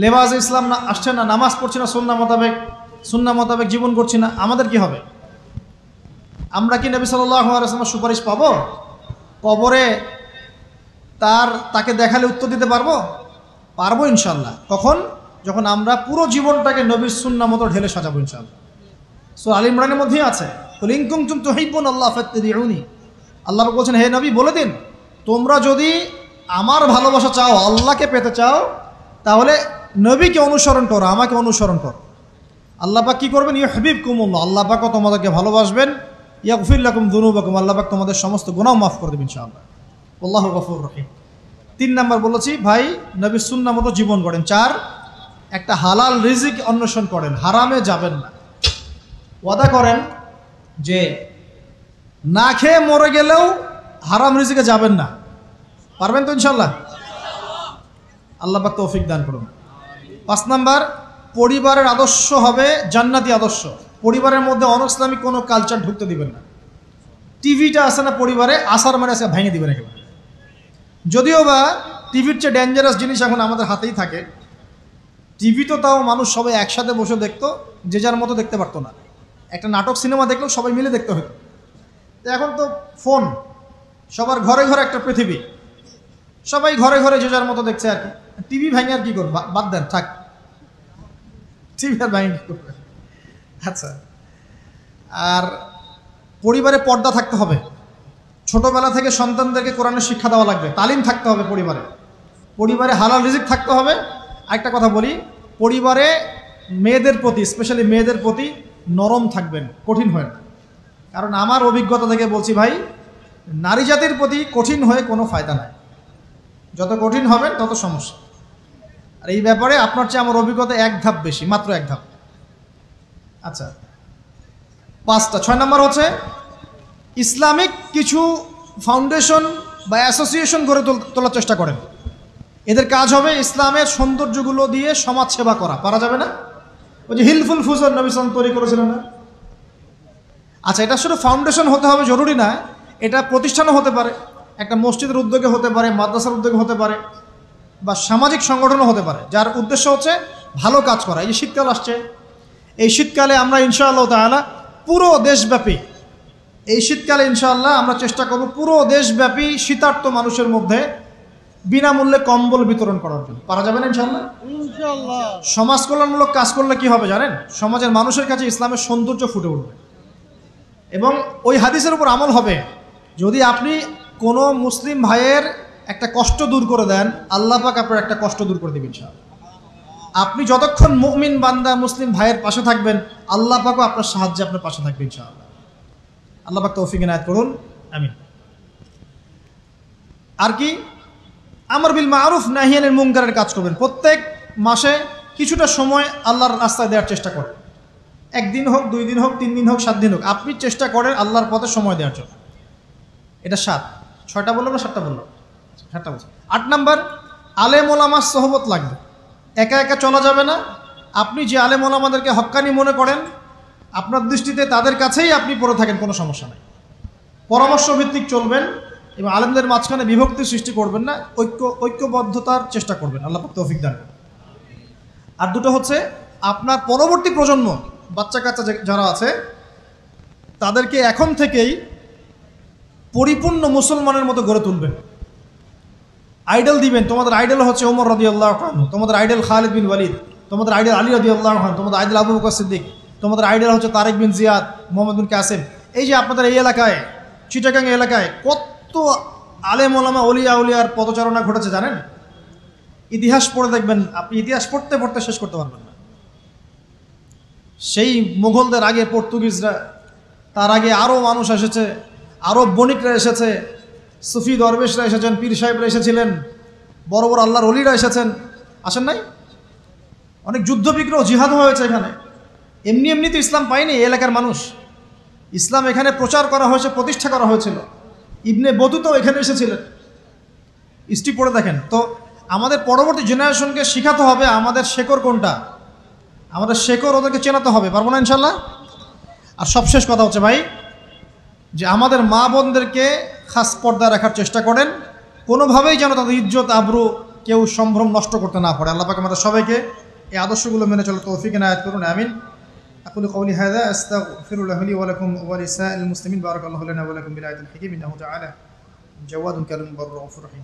লেবাজ ইসলাম না আসছে না, নামাজ পড়ছি না সুন্নাহ মোতাবেক জীবন করছি না, আমাদের কি হবে? আমরা কি নবী সাল্লাল্লাহু আলাইহি ওয়াসাল্লামের সুপারিশ পাবো? কবরে তাকে দেখালে উত্তর দিতে পারবো ইনশাআল্লাহ। কখন? যখন আমরা পুরো জীবনটাকে নবীর সুন্নাহ মতো ঢেলে সাজাবো ইনশাআল্লাহ। সূরা আল ইমরানের মধ্যেই আছে, কুল ইন কুনতুম তুহিব্বুনাল্লাহ ফাত্তাবিউনি। আল্লাহ বলছেন, হে নবী বলে দিন, তোমরা যদি আমার ভালোবাসা চাও, আল্লাহকে পেতে চাও, তাহলে নবীকে অনুসরণ করো, আমাকে অনুসরণ করো। আল্লাহ পাক কী করবেন? ইউহিব্বুকুমুল্লাহ, আল্লাহ পাকও তোমাদেরকে ভালোবাসবেন। ইয়াগফির লাকুম যুনুবাকুম, আল্লাহ পাক তোমাদের সমস্ত গুনাহ মাফ করে দেবেন ইনশাআল্লাহ। আল্লাহু গফুর রহিম। 3 নাম্বার বলেছি ভাই, নবীর সুন্নাহ মতো জীবন গড়েন। 4, একটা হালাল রিজিক অন্বেষণ করেন, হারামে যাবেন না। ওয়াদা করেন যে না খেয়ে মরে গেলেও হারাম রিজিকে যাবেন না। পারবেন তো ইনশাআল্লাহ? আল্লাহ পাক তৌফিক দান করুন। 5 নাম্বার, পরিবারের আদর্শ হবে জান্নাতি আদর্শ। পরিবারের মধ্যে অনইসলামিক কোনো কালচার ঢুকতে দিবেন না। টিভিটা আছে না পরিবারে, আসার মানে আছে ভেঙে দিবেন একেবারে। যদিও বা টিভির চেয়ে ডেঞ্জারাস জিনিস এখন আমাদের হাতেই থাকে। টিভি তো তাও মানুষ সবাই একসাথে বসে দেখতো, যে যার মতো দেখতে পারতো না। একটা নাটক সিনেমা দেখলেও সবাই মিলে দেখতে হতো। তো এখন তো ফোন, সবার ঘরে ঘরে একটা পৃথিবী, সবাই ঘরে ঘরে যে যার মতো দেখছে আর কি। টিভি ভেঙে আর কি করবে? বাদ দেন, থাক, টিভি আর ভেঙে কি করবে? আচ্ছা, আর পরিবারে পর্দা থাকতে হবে। ছোটবেলা থেকে সন্তানদেরকে কোরআনের শিক্ষা দেওয়া লাগবে, তালিম থাকতে হবে পরিবারে। পরিবারে হালাল রিজিক থাকতে হবে। আরেকটা কথা বলি, পরিবারে মেয়েদের প্রতি, স্পেশালি মেয়েদের প্রতি নরম থাকবেন, কঠিন হয় না। কারণ আমার অভিজ্ঞতা থেকে বলছি ভাই, নারী জাতির প্রতি কঠিন হয়ে কোনো ফায়দা নাই। যত কঠিন হবেন তত সমস্যা। আর এই ব্যাপারে আপনার চেয়ে আমার অভিজ্ঞতা 1 ধাপ বেশি, মাত্র 1 ধাপ। আচ্ছা, 5টা। 6 নম্বর হচ্ছে ইসলামিক কিছু ফাউন্ডেশন বা অ্যাসোসিয়েশন গড়ে তোলার চেষ্টা করেন। এদের কাজ হবে ইসলামের সৌন্দর্যগুলো দিয়ে সমাজ সেবা করা। পারা যাবে না? ওই যে হিলফুল ফুজর নবী সাল্লাল্লাহু আলাইহি ওয়াসাল্লাম তৈরি করেছিলেন না? আচ্ছা, এটা শুধু ফাউন্ডেশন হতে হবে জরুরি না, এটা প্রতিষ্ঠানও হতে পারে, একটা মসজিদের উদ্যোগে হতে পারে, মাদ্রাসার উদ্যোগে হতে পারে, বা সামাজিক সংগঠনও হতে পারে, যার উদ্দেশ্য হচ্ছে ভালো কাজ করা। এই যে শীতকাল আসছে, এই শীতকালে আমরা ইনশাআল্লাহ তাআলা পুরো দেশব্যাপী, এই শীতকালে ইনশাআল্লাহ আমরা চেষ্টা করব পুরো দেশব্যাপী শীতার্ত মানুষের মধ্যে বিনামূল্যে কম্বল বিতরণ করার জন্য। পারা যাবে না ইনশাআল্লাহ? ইনশাআল্লাহ। সমাজ কল্যাণমূলক কাজ করলে কি হবে জানেন? সমাজের মানুষের কাছে ইসলামের সৌন্দর্য ফুটে উঠবে এবং ওই হাদিসের উপর আমল হবে। যদি আপনি কোনো মুসলিম ভাইয়ের একটা কষ্ট দূর করে দেন, আল্লাহ পাক আপনার একটা কষ্ট দূর করে দেবেন ইনশাআল্লাহ। আপনি যতক্ষণ মুমিন বান্দা মুসলিম ভাইয়ের পাশে থাকবেন, আল্লাহ পাকও আপনার সাহায্যে আপনার পাশে থাকবে ইনশাআল্লাহ। আল্লাহ পাক তৌফিক ইনায়াত করুন, আমিন। আর কি? আমর বিল মারুফ নাহি আনিল মুনকারের কাজ করবেন। প্রত্যেক মাসে কিছুটা সময় আল্লাহর রাস্তায় দেওয়ার চেষ্টা করেন। 1 দিন হোক, 2 দিন হোক, 3 দিন হোক, 7 দিন হোক, আপনি চেষ্টা করেন আল্লাহর পথে সময় দেওয়ার জন্য। এটা 7। 6টা বললাম না 7টা বললাম? 7টা বলছি। 8 নাম্বার, আলেম ওলামার সোহবত লাগবে। একা একা চলা যাবে না। আপনি যে আলেম ওলামাদেরকে হক্কানি মনে করেন, আপনার দৃষ্টিতে তাদের কাছেই আপনি পড়ে থাকেন, কোনো সমস্যা নেই। পরামর্শ ভিত্তিক চলবেন এবং আলেমদের মাঝখানে বিভক্তি সৃষ্টি করবেন না, ঐক্যবদ্ধতার চেষ্টা করবেন। আল্লাহ পাক তৌফিক দান করুন। আর 2টো হচ্ছে, আপনার পরবর্তী প্রজন্ম, বাচ্চা কাচ্চা যারা আছে, তাদেরকে এখন থেকেই পরিপূর্ণ মুসলমানের মতো গড়ে তুলবেন। আইডল দিবেন। তোমাদের আইডল হচ্ছে ওমর রাদিয়াল্লাহু আনহু, তোমাদের আইডল খালিদ বিন ওয়ালিদ, তোমাদের আইডল আলী রাদিয়াল্লাহু আনহু, তোমাদের আইডল আবু বকর সিদ্দিক, তোমাদের আইডল হচ্ছে তারেক বিন জিয়াদ, মোহাম্মদ বিন কাসেম। এই যে আপনাদের এই এলাকায়, চিটাগাং এলাকায় কত আলেম ওলামা ওলিয়া উলিয়ার পদচারণা ঘটেছে জানেন? ইতিহাস পড়ে দেখবেন, আপনি ইতিহাস পড়তে পড়তে শেষ করতে পারবেন না। সেই মুঘলদের আগে পর্তুগিজরা, তার আগে আরও মানুষ এসেছে, আরও বণিকরা এসেছে, সুফি দরবেশরা এসেছেন, পীর সাহেবরা এসেছিলেন, বড় বড় আল্লাহর ওলিরা এসেছেন। আসেন নাই? অনেক যুদ্ধ বিগ্রহ, জিহাদ হয়েছে এখানে। এমনি এমনি তো ইসলাম পায়নি এই এলাকার মানুষ। ইসলাম এখানে প্রচার করা হয়েছে, প্রতিষ্ঠা করা হয়েছিল। ইবনে বতুতাও এখানে এসেছিলেন। হিস্ট্রি পড়ে দেখেন। তো আমাদের পরবর্তী জেনারেশনকে শেখাতে হবে আমাদের শেকড় কোনটা, আমাদের শেকড় ওদেরকে চেনাতে হবে। পারবো না ইনশাল্লাহ? আর সবশেষ কথা হচ্ছে ভাই, যে আমাদের মা বোনদেরকে খাস পর্দা রাখার চেষ্টা করেন, কোনোভাবেই যেন তাদের ইজ্জত আবরু কেউ সম্ভ্রম নষ্ট করতে না পারে। আল্লাহ পাক আমাদের সবাইকে এই আদর্শগুলো মেনে চলার তৌফিক ইনায়াত করুন, আমিন। أقول قولي هذا أستغفر الله لي ولكم ولسائر المسلمين بارك الله لنا ولكم بالآية الحكيم إنه تعالى جواد كريم بر رؤوف رحيم.